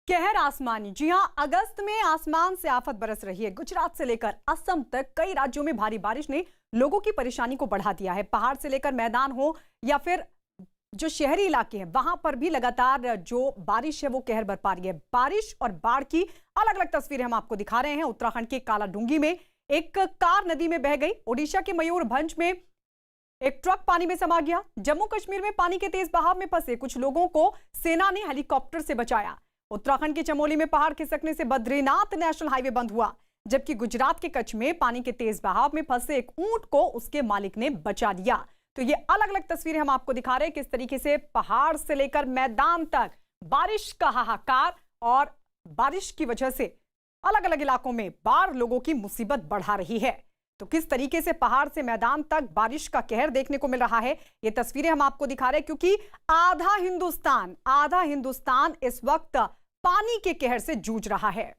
कहर आसमानी। जी हां, अगस्त में आसमान से आफत बरस रही है। गुजरात से लेकर असम तक कई राज्यों में भारी बारिश ने लोगों की परेशानी को बढ़ा दिया है। पहाड़ से लेकर मैदान हो या फिर जो शहरी इलाके हैं, वहां पर भी लगातार जो बारिश है वो कहर बरपा रही है। बारिश और बाढ़ की अलग अलग तस्वीरें हम आपको दिखा रहे हैं। उत्तराखंड के कालाडूंगी में एक कार नदी में बह गई। ओडिशा के मयूरभंज में एक ट्रक पानी में समा गया। जम्मू कश्मीर में पानी के तेज बहाव में फंसे कुछ लोगों को सेना ने हेलीकॉप्टर से बचाया। उत्तराखंड के चमोली में पहाड़ खिसकने से बद्रीनाथ नेशनल हाईवे बंद हुआ, जबकि गुजरात के कच्छ में पानी के तेज बहाव में फंसे एक ऊंट को उसके मालिक ने बचा लिया। तो ये अलग अलग तस्वीरें हम आपको दिखा रहे हैं, किस तरीके से पहाड़ से लेकर मैदान तक बारिश का हाहाकार और बारिश की वजह से अलग अलग इलाकों में बाढ़ लोगों की मुसीबत बढ़ा रही है। तो किस तरीके से पहाड़ से मैदान तक बारिश का कहर देखने को मिल रहा है, ये तस्वीरें हम आपको दिखा रहे हैं, क्योंकि आधा हिंदुस्तान इस वक्त पानी के कहर से जूझ रहा है।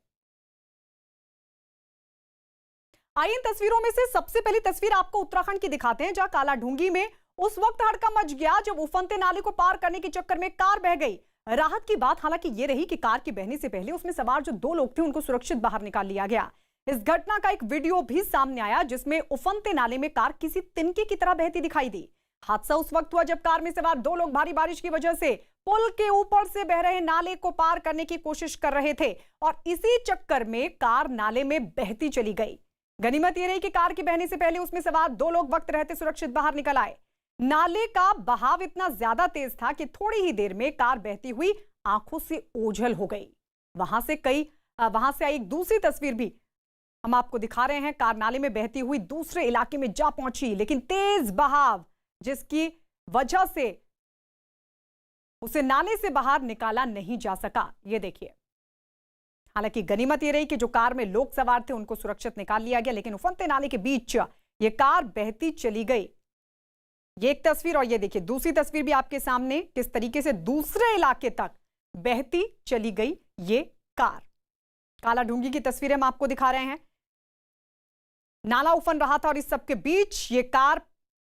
आइए इन तस्वीरों में से सबसे पहली तस्वीर आपको उत्तराखंड की दिखाते हैं, जहां कालाढूंगी में उस वक्त हड़कंप मच गया जब उफनते नाले को पार करने के चक्कर में कार बह गई। राहत की बात हालांकि ये रही कि कार के बहने से पहले उसमें सवार जो 2 लोग थे उनको सुरक्षित बाहर निकाल लिया गया। इस घटना का एक वीडियो भी सामने आया जिसमें उफनते नाले में कार किसी तिनके की तरह बहती दिखाई दी। हादसा उस वक्त हुआ जब कार में सवार 2 लोग भारी बारिश की वजह से पुल के ऊपर से बह रहे नाले को पार करने की कोशिश कर रहे थे और इसी चक्कर में कार नाले में बहती चली गई। गनीमत यह रही कि कार के बहने से पहले उसमें सवार 2 लोग वक्त रहते सुरक्षित बाहर निकल आए। नाले का बहाव इतना ज्यादा तेज था कि थोड़ी ही देर में कार बहती हुई आंखों से ओझल हो गई। वहां से आई एक दूसरी तस्वीर भी हम आपको दिखा रहे हैं। कार नाले में बहती हुई दूसरे इलाके में जा पहुंची, लेकिन तेज बहाव जिसकी वजह से उसे नाले से बाहर निकाला नहीं जा सका। ये देखिए, हालांकि गनीमत ये रही कि जो कार में लोग सवार थे उनको सुरक्षित निकाल लिया गया, लेकिन उफनते नाले के बीच ये कार बहती चली गई। ये एक तस्वीर, और ये देखिए दूसरी तस्वीर भी आपके सामने, किस तरीके से दूसरे इलाके तक बहती चली गई ये कार। कालाढूंगी की तस्वीरें हम आपको दिखा रहे हैं। नाला उफन रहा था और इस सब के बीच ये कार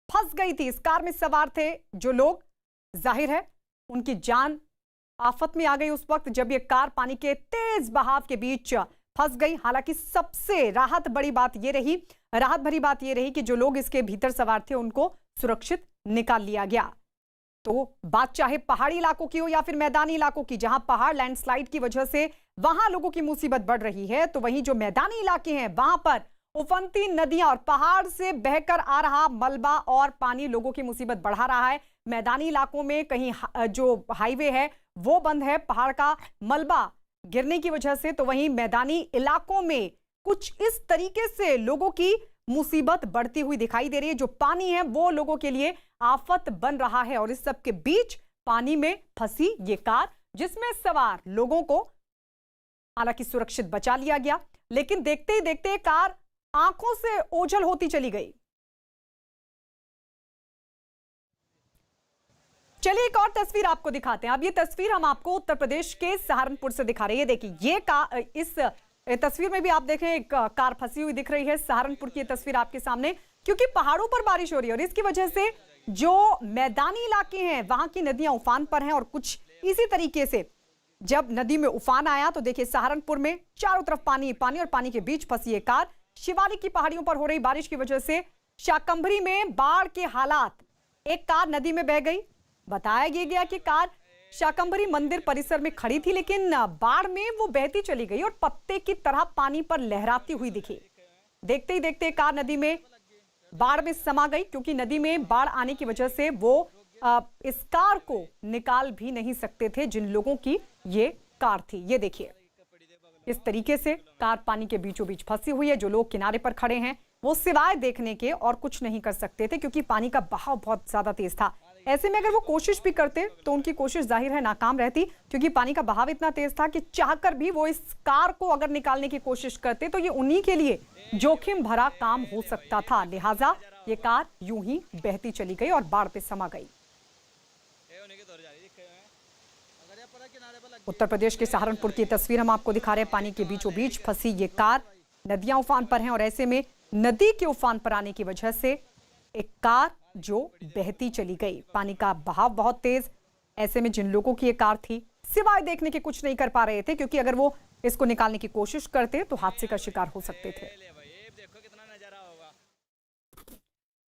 फंस गई थी। इस कार में सवार थे जो लोग, जाहिर है उनकी जान आफत में आ गई उस वक्त जब ये कार पानी के तेज बहाव के बीच फंस गई। हालांकि सबसे राहत भरी बात यह रही कि जो लोग इसके भीतर सवार थे उनको सुरक्षित निकाल लिया गया। तो बात चाहे पहाड़ी इलाकों की हो या फिर मैदानी इलाकों की, जहां पहाड़ लैंडस्लाइड की वजह से वहां लोगों की मुसीबत बढ़ रही है, तो वहीं जो मैदानी इलाके हैं वहां पर उफनती नदियां और पहाड़ से बहकर आ रहा मलबा और पानी लोगों की मुसीबत बढ़ा रहा है। मैदानी इलाकों में कहीं जो हाईवे है वो बंद है पहाड़ का मलबा गिरने की वजह से, तो वहीं मैदानी इलाकों में कुछ इस तरीके से लोगों की मुसीबत बढ़ती हुई दिखाई दे रही है। जो पानी है वो लोगों के लिए आफत बन रहा है और इस सब के बीच पानी में फंसी ये कार, जिसमें सवार लोगों को हालांकि सुरक्षित बचा लिया गया, लेकिन देखते ही देखते कार आंखों से ओझल होती चली गई। चलिए एक और तस्वीर आपको दिखाते हैं। अब ये तस्वीर हम आपको उत्तर प्रदेश के सहारनपुर से दिखा रहे हैं। देखिए इस तस्वीर में भी आप देखें एक कार फंसी हुई दिख रही है। सहारनपुर की तस्वीर आपके सामने, क्योंकि पहाड़ों पर बारिश हो रही है और इसकी वजह से जो मैदानी इलाके हैं वहां की नदियां उफान पर हैं। और कुछ इसी तरीके से जब नदी में उफान आया तो देखिए सहारनपुर में चारों तरफ पानी पानी और पानी के बीच फंसी ये कार। शिवालिक की पहाड़ियों पर हो रही बारिश की वजह से शाकंभरी में बाढ़ के हालात, एक कार नदी में बह गई। बताया गया कि कार शाकंभरी मंदिर परिसर में खड़ी थी, लेकिन बाढ़ में वो बहती चली गई और पत्ते की तरह पानी पर लहराती हुई दिखी। देखते ही देखते कार नदी में बाढ़ में समा गई, क्योंकि नदी में बाढ़ आने की वजह से वो इस कार को निकाल भी नहीं सकते थे जिन लोगों की ये कार थी। ये देखिए इस तरीके से कार पानी के बीचों बीच फंसी हुई है। जो लोग किनारे पर खड़े हैं वो सिवाय देखने के और कुछ नहीं कर सकते थे, क्योंकि पानी का बहाव बहुत ज्यादा तेज था। ऐसे में अगर वो कोशिश भी करते तो उनकी कोशिश जाहिर है नाकाम रहती, क्योंकि पानी का बहाव इतना तेज था कि चाहकर भी वो इस कार को अगर निकालने की कोशिश करते तो ये उन्हीं के लिए जोखिम भरा काम हो सकता था। लिहाजा ये कार यूं ही बहती चली गई और बाढ़ पे समा गई। उत्तर प्रदेश के सहारनपुर की तस्वीर हम आपको दिखा रहे हैं। पानी के बीचों बीच फंसी ये कार, नदियां उफान पर हैं और ऐसे में नदी के उफान पर आने की वजह से एक कार जो बहती चली गई। पानी का बहाव बहुत तेज, ऐसे में जिन लोगों की ये कार थी सिवाय देखने के कुछ नहीं कर पा रहे थे, क्योंकि अगर वो इसको निकालने की कोशिश करते तो हादसे का शिकार हो सकते थे।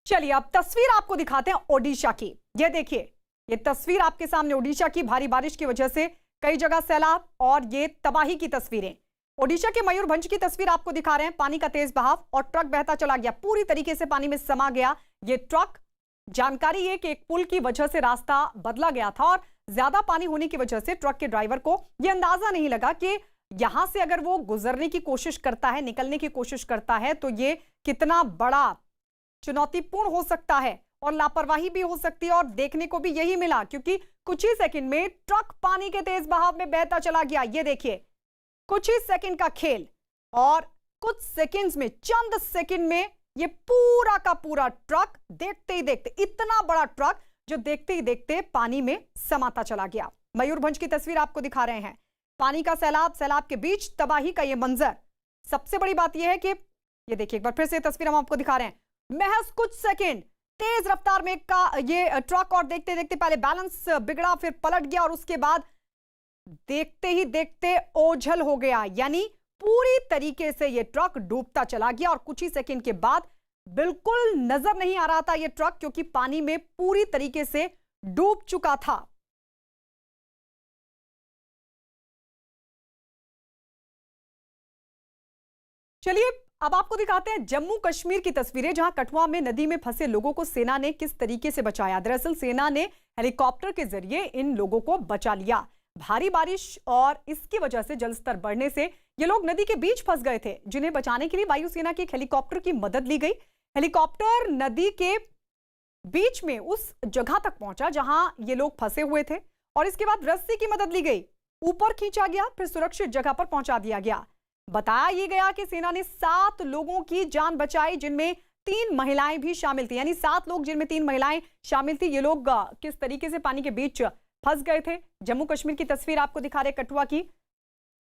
चलिए अब तस्वीर आपको दिखाते हैं ओडिशा की। ये देखिए, ये तस्वीर आपके सामने ओडिशा की। भारी बारिश की वजह से कई जगह सैलाब और ये तबाही की तस्वीरें। ओडिशा के मयूरभंज की तस्वीर आपको दिखा रहे हैं। पानी का तेज बहाव और ट्रक बहता चला गया, पूरी तरीके से पानी में समा गया ये ट्रक। जानकारी है कि एक पुल की वजह से रास्ता बदला गया था और ज्यादा पानी होने की वजह से ट्रक के ड्राइवर को यह अंदाजा नहीं लगा कि यहां से अगर वो गुजरने की कोशिश करता है, निकलने की कोशिश करता है, तो ये कितना बड़ा चुनौतीपूर्ण हो सकता है और लापरवाही भी हो सकती है। और देखने को भी यही मिला, क्योंकि कुछ ही सेकंड में ट्रक पानी के तेज बहाव में बहता चला गया। ये देखिए, कुछ ही सेकंड का खेल और कुछ सेकंड्स में, चंद सेकंड में ये पूरा का पूरा ट्रक, देखते ही देखते, इतना बड़ा ट्रक जो देखते ही देखते पानी में समाता चला गया। मयूरभंज की तस्वीर आपको दिखा रहे हैं। पानी का सैलाब, सैलाब के बीच तबाही का ये मंजर। सबसे बड़ी बात यह है कि ये देखिए, एक बार फिर से तस्वीर हम आपको दिखा रहे हैं। महज कुछ सेकंड तेज रफ्तार में का ये ट्रक और देखते देखते पहले बैलेंस बिगड़ा, फिर पलट गया और उसके बाद देखते ही देखते ओझल हो गया। यानी पूरी तरीके से ये ट्रक डूबता चला गया और कुछ ही सेकंड के बाद बिल्कुल नजर नहीं आ रहा था ये ट्रक, क्योंकि पानी में पूरी तरीके से डूब चुका था। चलिए अब आपको दिखाते हैं जम्मू कश्मीर की तस्वीरें, जहां कठुआ में नदी में फंसे लोगों को सेना ने किस तरीके से बचाया। दरअसल सेना ने हेलीकॉप्टर के जरिए इन लोगों को बचा लिया। भारी बारिश और इसकी वजह से जलस्तर बढ़ने से ये लोग नदी के बीच फंस गए थे, जिन्हें बचाने के लिए वायुसेना के एक हेलीकॉप्टर की मदद ली गई। हेलीकॉप्टर नदी के बीच में उस जगह तक पहुंचा जहां ये लोग फंसे हुए थे और इसके बाद रस्सी की मदद ली गई, ऊपर खींचा गया, फिर सुरक्षित जगह पर पहुंचा दिया गया। बताया ये गया कि सेना ने 7 लोगों की जान बचाई, जिनमें 3 महिलाएं भी शामिल थी। यानी 7 लोग जिनमें 3 महिलाएं शामिल थी। ये लोग किस तरीके से पानी के बीच फंस गए थे। जम्मू कश्मीर की तस्वीर आपको दिखा रहे कठुआ की।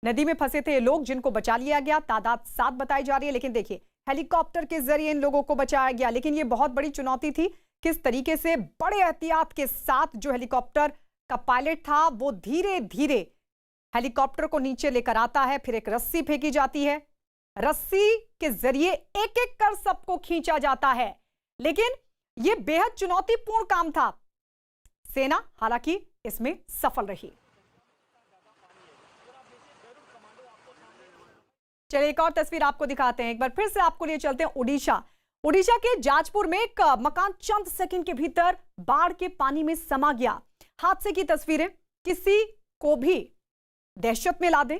नदी में फंसे थे ये लोग, जिनको बचा लिया गया। तादाद 7 बताई जा रही है, लेकिन देखिए हेलीकॉप्टर के जरिए इन लोगों को बचाया गया। लेकिन ये बहुत बड़ी चुनौती थी, किस तरीके से बड़े एहतियात के साथ जो हेलीकॉप्टर का पायलट था वो धीरे धीरे हेलीकॉप्टर को नीचे लेकर आता है, फिर एक रस्सी फेंकी जाती है, रस्सी के जरिए एक एक कर सबको खींचा जाता है। लेकिन यह बेहद चुनौतीपूर्ण काम था। सेना हालांकि इसमें सफल रही। चलिए एक और तस्वीर आपको दिखाते हैं। एक बार फिर से आपको लिए चलते हैं ओडिशा। ओडिशा के जाजपुर में एक मकान चंद सेकंड के भीतर बाढ़ के पानी में समा गया। हादसे की तस्वीरें किसी को भी दहशत में ला दे।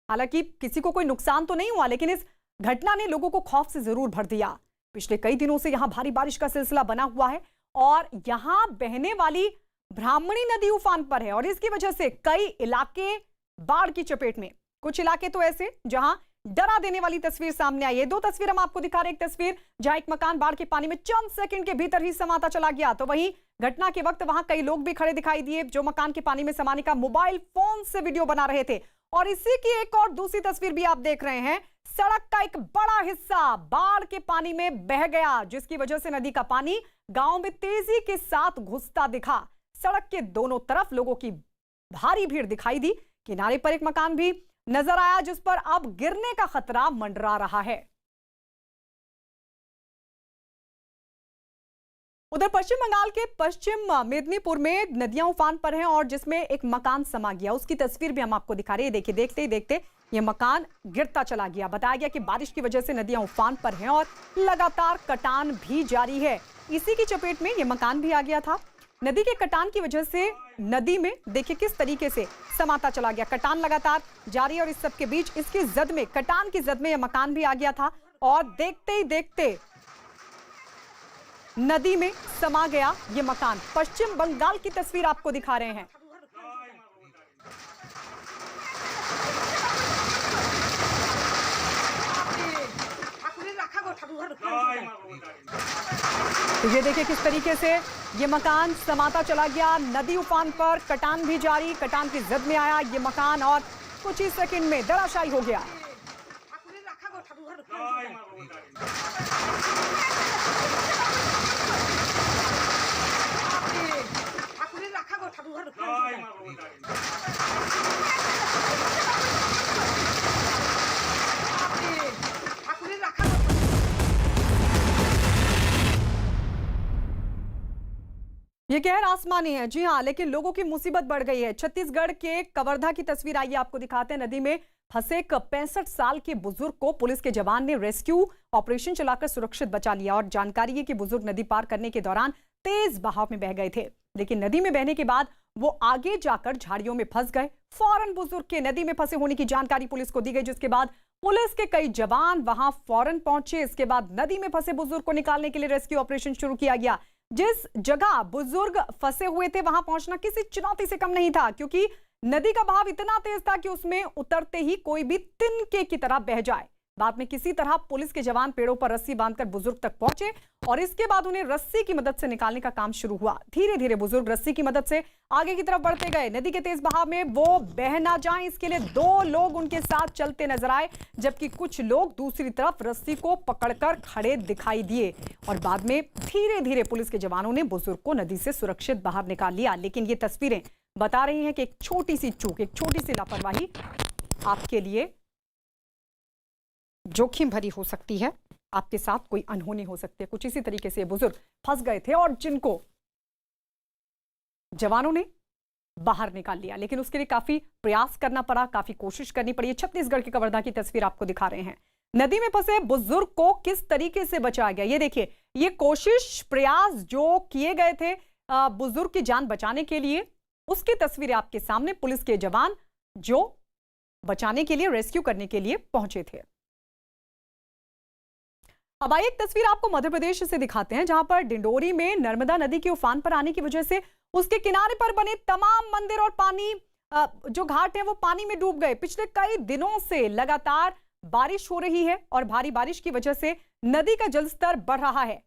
हालांकि किसी को कोई नुकसान तो नहीं हुआ, लेकिन इस घटना ने लोगों को खौफ से जरूर भर दिया। पिछले कई दिनों से यहां भारी बारिश का सिलसिला बना हुआ है और यहां बहने वाली ब्राह्मणी नदी उफान पर है और इसकी वजह से कई इलाके बाढ़ की चपेट में। कुछ इलाके तो ऐसे जहां डरा देने वाली तस्वीर सामने आई है। 2 तस्वीर हम आपको दिखा रहे हैं। एक तस्वीर जहां एक मकान बाढ़ के पानी में चंद सेकंड के भीतर ही समाता चला गया, तो वहीं घटना के वक्त वहां कई लोग भी खड़े दिखाई दिए जो मकान के पानी में समाने का मोबाइल फोन से वीडियो बना रहे थे। और इसी की एक और दूसरी तस्वीर भी आप देख रहे हैं। सड़क का एक बड़ा हिस्सा बाढ़ के पानी में बह गया, जिसकी वजह से नदी का पानी गांव में तेजी के साथ घुसता दिखा। सड़क के दोनों तरफ लोगों की भारी भीड़ दिखाई दी। किनारे पर एक मकान भी नजर आया जिस पर अब गिरने का खतरा मंडरा रहा है। उधर पश्चिम बंगाल के पश्चिम मेदिनीपुर में नदियां उफान पर हैं और जिसमें एक मकान समा गया, उसकी तस्वीर भी हम आपको दिखा रहे हैं। देखिए देखते ही देखते यह मकान गिरता चला गया। बताया गया कि बारिश की वजह से नदियां उफान पर हैं और लगातार कटान भी जारी है। इसी की चपेट में यह मकान भी आ गया था। नदी के कटान की वजह से नदी में देखिए किस तरीके से समाता चला गया। कटान लगातार जारी है और इस सब के बीच इसकी जद में, कटान की जद में यह मकान भी आ गया था और देखते ही देखते नदी में समा गया ये मकान। पश्चिम बंगाल की तस्वीर आपको दिखा रहे हैं। तो ये देखिए किस तरीके से ये मकान समाता चला गया। नदी उफान पर, कटान भी जारी, कटान की जद में आया ये मकान और कुछ ही सेकंड में धराशायी हो गया। ये कहर आसमानी है, जी हाँ, लेकिन लोगों की मुसीबत बढ़ गई है। छत्तीसगढ़ के कवर्धा की तस्वीर आइए आपको दिखाते हैं। नदी में फंसे एक 65 साल के बुजुर्ग को पुलिस के जवान ने रेस्क्यू ऑपरेशन चलाकर सुरक्षित बचा लिया और जानकारी है कि बुजुर्ग नदी पार करने के दौरान तेज बहाव में बह गए थे, लेकिन नदी में बहने के बाद वो आगे जाकर झाड़ियों में फंस गए। फौरन बुजुर्ग के नदी में फंसे होने की जानकारी पुलिस को दी गई, जिसके बाद पुलिस के कई जवान वहां फौरन पहुंचे। इसके बाद नदी में फंसे बुजुर्ग को निकालने के लिए रेस्क्यू ऑपरेशन शुरू किया गया। जिस जगह बुजुर्ग फंसे हुए थे वहां पहुंचना किसी चुनौती से कम नहीं था, क्योंकि नदी का बहाव इतना तेज था कि उसमें उतरते ही कोई भी तिनके की तरह बह जाए। बाद में किसी तरह पुलिस के जवान पेड़ों पर रस्सी बांधकर बुजुर्ग तक पहुंचे और इसके बाद उन्हें रस्सी की मदद से निकालने का काम शुरू हुआ। धीरे धीरे बुजुर्ग रस्सी की मदद से आगे की तरफ बढ़ते गए। नदी के तेज बहाव में वो बह ना जाएं, इसके लिए 2 लोग उनके साथ चलते नजर आए, जबकि कुछ लोग दूसरी तरफ रस्सी को पकड़कर खड़े दिखाई दिए और बाद में धीरे धीरे पुलिस के जवानों ने बुजुर्ग को नदी से सुरक्षित बाहर निकाल लिया। लेकिन ये तस्वीरें बता रही हैं कि एक छोटी सी चूक, एक छोटी सी लापरवाही आपके लिए जोखिम भरी हो सकती है, आपके साथ कोई अनहोनी हो सकती है। कुछ इसी तरीके से बुजुर्ग फंस गए थे और जिनको जवानों ने बाहर निकाल लिया, लेकिन उसके लिए काफी प्रयास करना पड़ा, काफी कोशिश करनी पड़ी। छत्तीसगढ़ के कवर्धा की तस्वीर आपको दिखा रहे हैं। नदी में फंसे बुजुर्ग को किस तरीके से बचाया गया, ये देखिए। ये कोशिश, प्रयास जो किए गए थे बुजुर्ग की जान बचाने के लिए, उसकी तस्वीरें आपके सामने। पुलिस के जवान जो बचाने के लिए, रेस्क्यू करने के लिए पहुंचे थे। अब आइए एक तस्वीर आपको मध्य प्रदेश से दिखाते हैं, जहां पर डिंडोरी में नर्मदा नदी के उफान पर आने की वजह से उसके किनारे पर बने तमाम मंदिर और पानी जो घाट है वो पानी में डूब गए। पिछले कई दिनों से लगातार बारिश हो रही है और भारी बारिश की वजह से नदी का जलस्तर बढ़ रहा है।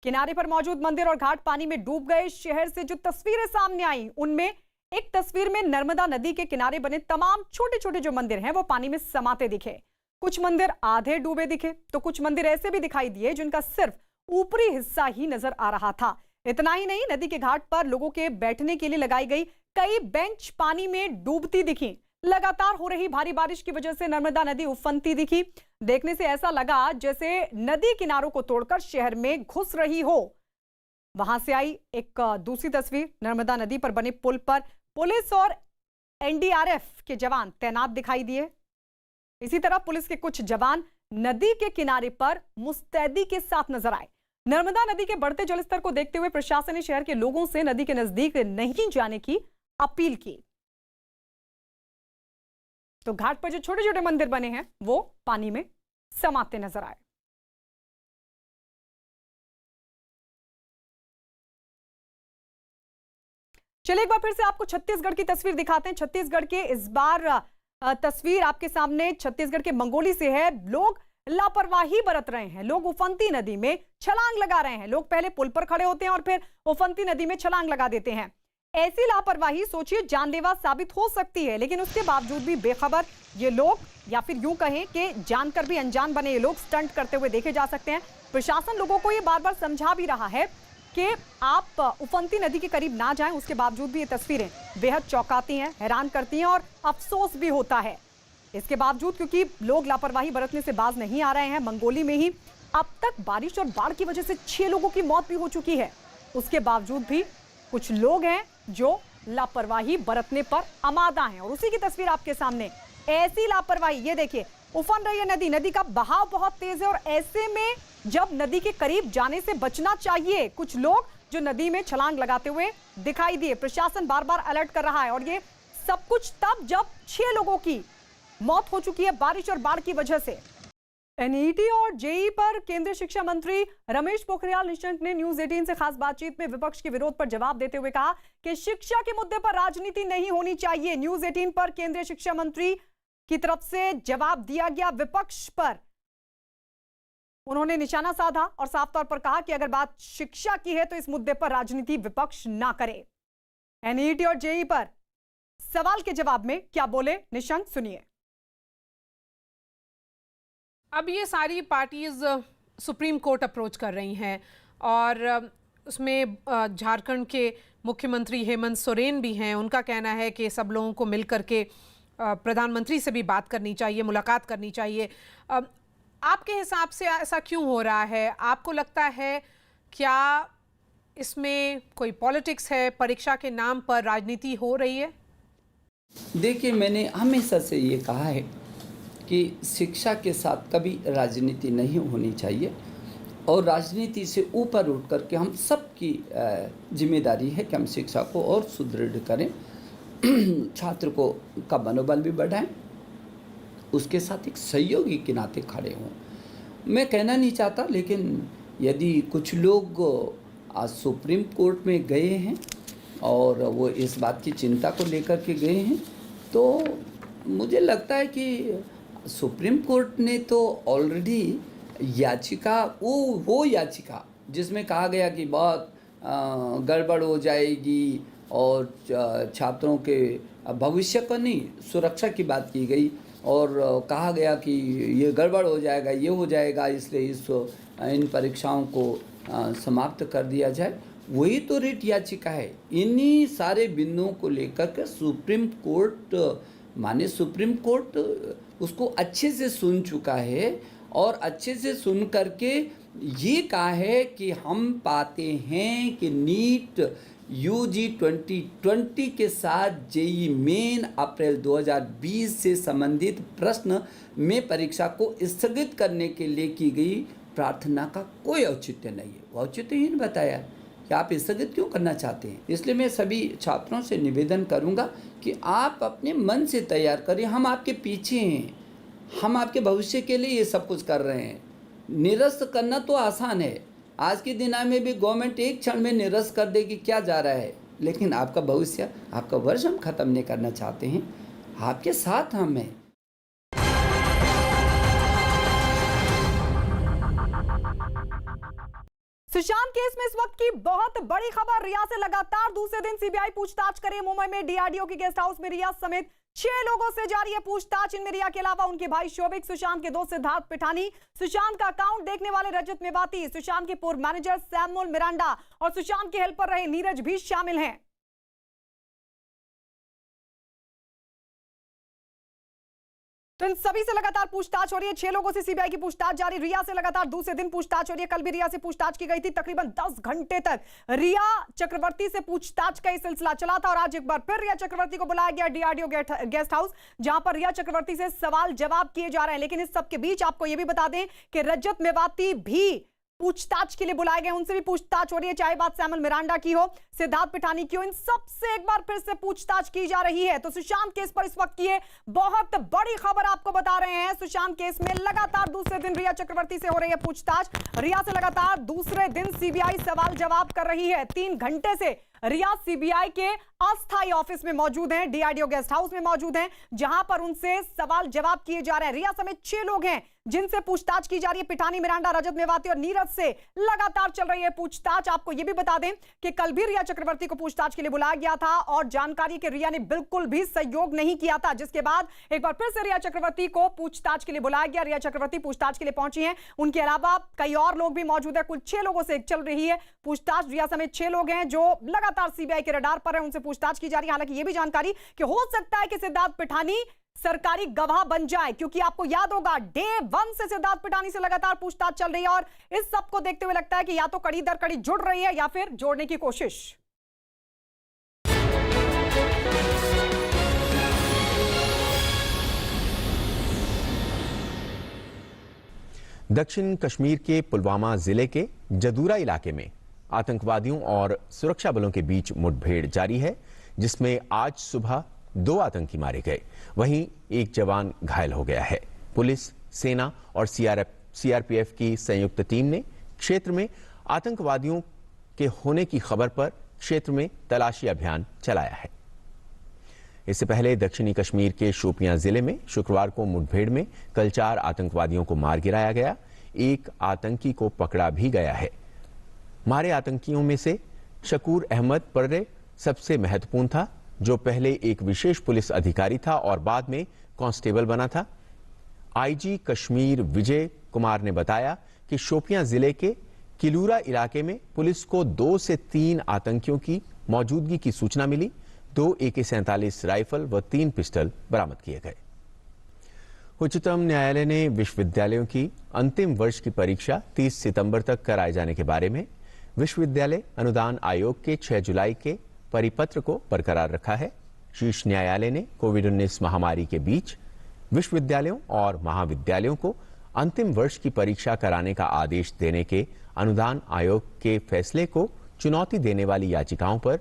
किनारे पर मौजूद मंदिर और घाट पानी में डूब गए। शहर से जो तस्वीरें सामने आई, उनमें एक तस्वीर में नर्मदा नदी के किनारे बने तमाम छोटे छोटे जो मंदिर हैं वो पानी में समाते दिखे। कुछ मंदिर आधे डूबे दिखे तो कुछ मंदिर ऐसे भी दिखाई दिए जिनका सिर्फ ऊपरी हिस्सा ही नजर आ रहा था। इतना ही नहीं, नदी के घाट पर लोगों के बैठने के लिए लगाई गई कई बेंच पानी में डूबती दिखी। लगातार हो रही भारी बारिश की वजह से नर्मदा नदी उफनती दिखी। देखने से ऐसा लगा जैसे नदी किनारों को तोड़कर शहर में घुस रही हो। वहां से आई एक दूसरी तस्वीर, नर्मदा नदी पर बने पुल पर पुलिस और एनडीआरएफ के जवान तैनात दिखाई दिए। इसी तरह पुलिस के कुछ जवान नदी के किनारे पर मुस्तैदी के साथ नजर आए। नर्मदा नदी के बढ़ते जलस्तर को देखते हुए प्रशासन ने शहर के लोगों से नदी के नजदीक नहीं जाने की अपील की। तो घाट पर जो छोटे छोटे मंदिर बने हैं वो पानी में समाते नजर आए। चलिए एक बार फिर से आपको छत्तीसगढ़ की तस्वीर दिखाते हैं। छत्तीसगढ़ के इस बार तस्वीर आपके सामने छत्तीसगढ़ के मंगोली से है। लोग लापरवाही बरत रहे हैं, लोग उफनती नदी में छलांग लगा रहे हैं। लोग पहले पुल पर खड़े होते हैं और फिर उफनती नदी में छलांग लगा देते हैं। ऐसी लापरवाही सोचिए जानलेवा साबित हो सकती है, लेकिन उसके बावजूद भी बेखबर ये लोग, या फिर यूं कहें कि जानकर भी अनजान बने ये लोग स्टंट करते हुए देखे जा सकते हैं। प्रशासन लोगों को ये बार बार समझा भी रहा है कि आप उफनती नदी के करीब ना जाएं। उसके बावजूद भी ये तस्वीरें बेहद चौंकाती हैं, हैरान करती हैं और अफसोस भी होता है। इसके बावजूद क्योंकि लोग लापरवाही बरतने से बाज नहीं आ रहे हैं। मंगोली में ही अब तक बारिश और बाढ़ की वजह से 6 लोगों की मौत भी हो चुकी है। उसके बावजूद भी कुछ लोग हैं जो लापरवाही बरतने पर आमादा हैं और उसी की तस्वीर आपके सामने। ऐसी लापरवाही, ये देखिए, उफन रही है नदी, नदी का बहाव बहुत तेज है और ऐसे में जब नदी के करीब जाने से बचना चाहिए। कुछ लोग जो नदी में छलांग लगाते हुए दिखाई दिए। प्रशासन बार बार अलर्ट कर रहा है और ये सब कुछ तब जब 6 लोगों की मौत हो चुकी है बारिश और बाढ़ की वजह से। एनईटी और जेईई पर केंद्रीय शिक्षा मंत्री रमेश पोखरियाल निशंक ने न्यूज 18 से खास बातचीत में विपक्ष के विरोध पर जवाब देते हुए कहा कि शिक्षा के मुद्दे पर राजनीति नहीं होनी चाहिए। न्यूज 18 पर केंद्रीय शिक्षा मंत्री की तरफ से जवाब दिया गया विपक्ष पर। उन्होंने निशाना साधा और साफ तौर पर कहा कि अगर बात शिक्षा की है तो इस मुद्दे पर राजनीति विपक्ष ना करे। एनईटी और जेईई पर सवाल के जवाब में क्या बोले निशंक, सुनिए। अब ये सारी पार्टीज सुप्रीम कोर्ट अप्रोच कर रही हैं और उसमें झारखंड के मुख्यमंत्री हेमंत सोरेन भी हैं। उनका कहना है कि सब लोगों को मिल करके प्रधानमंत्री से भी बात करनी चाहिए, मुलाकात करनी चाहिए। आपके हिसाब से ऐसा क्यों हो रहा है? आपको लगता है क्या इसमें कोई पॉलिटिक्स है, परीक्षा के नाम पर राजनीति हो रही है? देखिए, मैंने हमेशा से ये कहा है कि शिक्षा के साथ कभी राजनीति नहीं होनी चाहिए और राजनीति से ऊपर उठ कर के हम सबकी जिम्मेदारी है कि हम शिक्षा को और सुदृढ़ करें, छात्र को का मनोबल भी बढ़ाएं, उसके साथ एक सहयोगी के नाते खड़े हों। मैं कहना नहीं चाहता, लेकिन यदि कुछ लोग आज सुप्रीम कोर्ट में गए हैं और वो इस बात की चिंता को लेकर के गए हैं, तो मुझे लगता है कि सुप्रीम कोर्ट ने तो ऑलरेडी याचिका वो याचिका जिसमें कहा गया कि बहुत गड़बड़ हो जाएगी और छात्रों के भविष्य को नहीं, सुरक्षा की बात की गई और कहा गया कि ये गड़बड़ हो जाएगा, ये हो जाएगा, इसलिए इन परीक्षाओं को समाप्त कर दिया जाए। वही तो रिट याचिका है। इन्हीं सारे बिंदुओं को लेकर के सुप्रीम कोर्ट उसको अच्छे से सुन चुका है और अच्छे से सुन करके ये कहा है कि हम पाते हैं कि नीट यूजी 2020 के साथ जेई मेन अप्रैल 2020 से संबंधित प्रश्न में परीक्षा को स्थगित करने के लिए की गई प्रार्थना का कोई औचित्य नहीं है। वो औचित्यहीन बताया कि आप स्थगित क्यों करना चाहते हैं। इसलिए मैं सभी छात्रों से निवेदन करूंगा कि आप अपने मन से तैयार करिए, हम आपके पीछे हैं, हम आपके भविष्य के लिए ये सब कुछ कर रहे हैं। निरस्त करना तो आसान है, आज के दिन में भी गवर्नमेंट एक क्षण में निरस्त कर देगी, क्या जा रहा है, लेकिन आपका भविष्य, आपका वर्ष हम खत्म नहीं करना चाहते हैं, आपके साथ हम हैं। सुशांत केस में इस वक्त की बहुत बड़ी खबर। रिया से लगातार दूसरे दिन सीबीआई पूछताछ करे। मुंबई में डीआरडीओ के गेस्ट हाउस में रिया समेत 6 लोगों से जारी है पूछताछ। इनमें रिया के अलावा उनके भाई शोभिक, सुशांत के दोस्त सिद्धार्थ पिठानी, सुशांत का अकाउंट देखने वाले रजत मेवाती, सुशांत के पूर्व मैनेजर सैमुअल मिरांडा और सुशांत के हेल्पर रहे नीरज भी शामिल हैं। तो इन सभी से लगातार पूछताछ हो रही है। 6 लोगों से सीबीआई की पूछताछ जारी। रिया से लगातार दूसरे दिन पूछताछ हो रही है। कल भी रिया से पूछताछ की गई थी। तकरीबन 10 घंटे तक रिया चक्रवर्ती से पूछताछ का सिलसिला चला था और आज एक बार फिर रिया चक्रवर्ती को बुलाया गया डीआरडीओ गेस्ट हाउस, जहां पर रिया चक्रवर्ती से सवाल जवाब किए जा रहे हैं। लेकिन इस सबके बीच आपको यह भी बता दें कि रजत मेवाती भी पूछताछ के लिए बुलाए गए, उनसे भी पूछताछ हो रही है, चाहे बात सैमुअल मिरांडा की हो, सिद्धार्थ पिठानी की हो, इन सब से एक बार फिर से पूछताछ की जा रही है। तो सुशांत केस पर इस वक्त की बहुत बड़ी खबर आपको बता रहे हैं। सुशांत केस में लगातार दूसरे दिन रिया चक्रवर्ती से हो रही है पूछताछ। रिया से लगातार दूसरे दिन सीबीआई सवाल जवाब कर रही है। 3 घंटे से रिया सीबीआई के अस्थायी ऑफिस में मौजूद हैं, डीआरडीओ गेस्ट हाउस में मौजूद हैं, जहां पर उनसे सवाल जवाब किए जा रहे हैं। रिया समेत 6 लोग हैं जिनसे पूछताछ की जा रही है। पिठानी, मिरांडा, रजत मेवाती और नीरज से लगातार चल रही है पूछताछ। आपको यह भी बता दें कि कल भी रिया चक्रवर्ती को पूछताछ के लिए बुलाया गया था और जानकारी के रिया ने बिल्कुल भी सहयोग नहीं किया था, जिसके बाद एक बार फिर से रिया चक्रवर्ती को पूछताछ के लिए बुलाया गया। रिया चक्रवर्ती पूछताछ के लिए पहुंची हैं। उनके अलावा कई और लोग भी मौजूद है। कुल 6 लोगों से चल रही है पूछताछ। रिया समेत 6 लोग हैं जो लगातार सीबीआई के रडार पर है, उनसे पूछताछ की जा रही है। हालांकि यह भी जानकारी कि हो सकता है कि सिद्धार्थ पिठानी सरकारी गवाह बन जाए, क्योंकि आपको याद होगा डे 1 से सिद्धार्थ पिठानी से लगातार पूछताछ चल रही है और इस सब को देखते हुए लगता है कि या तो कड़ी दर कड़ी जुड़ रही है या फिर जोड़ने की कोशिश। दक्षिण कश्मीर के पुलवामा जिले के जदूरा इलाके में आतंकवादियों और सुरक्षा बलों के बीच मुठभेड़ जारी है, जिसमें आज सुबह 2 आतंकी मारे गए, वहीं एक जवान घायल हो गया है। पुलिस, सेना और सीआरपीएफ की संयुक्त टीम ने क्षेत्र में आतंकवादियों के होने की खबर पर क्षेत्र में तलाशी अभियान चलाया है। इससे पहले दक्षिणी कश्मीर के शोपियां जिले में शुक्रवार को मुठभेड़ में कल 4 आतंकवादियों को मार गिराया गया। एक आतंकी को पकड़ा भी गया है। मारे आतंकियों में से शकूर अहमद पर्रे सबसे महत्वपूर्ण था, जो पहले एक विशेष पुलिस अधिकारी था और बाद में कांस्टेबल बना था। आईजी कश्मीर विजय कुमार ने बताया कि शोपियां जिले के किलूरा इलाके में पुलिस को 2 से 3 आतंकियों की मौजूदगी की सूचना मिली। 2 AK-47 राइफल व 3 पिस्टल बरामद किए गए। उच्चतम न्यायालय ने विश्वविद्यालयों की अंतिम वर्ष की परीक्षा 30 सितंबर तक कराए जाने के बारे में विश्वविद्यालय अनुदान आयोग के 6 जुलाई के परिपत्र को बरकरार रखा है। शीर्ष न्यायालय ने कोविड-19 महामारी के बीच विश्वविद्यालयों और महाविद्यालयों को अंतिम वर्ष की परीक्षा कराने का आदेश देने के अनुदान आयोग के फैसले को चुनौती देने वाली याचिकाओं पर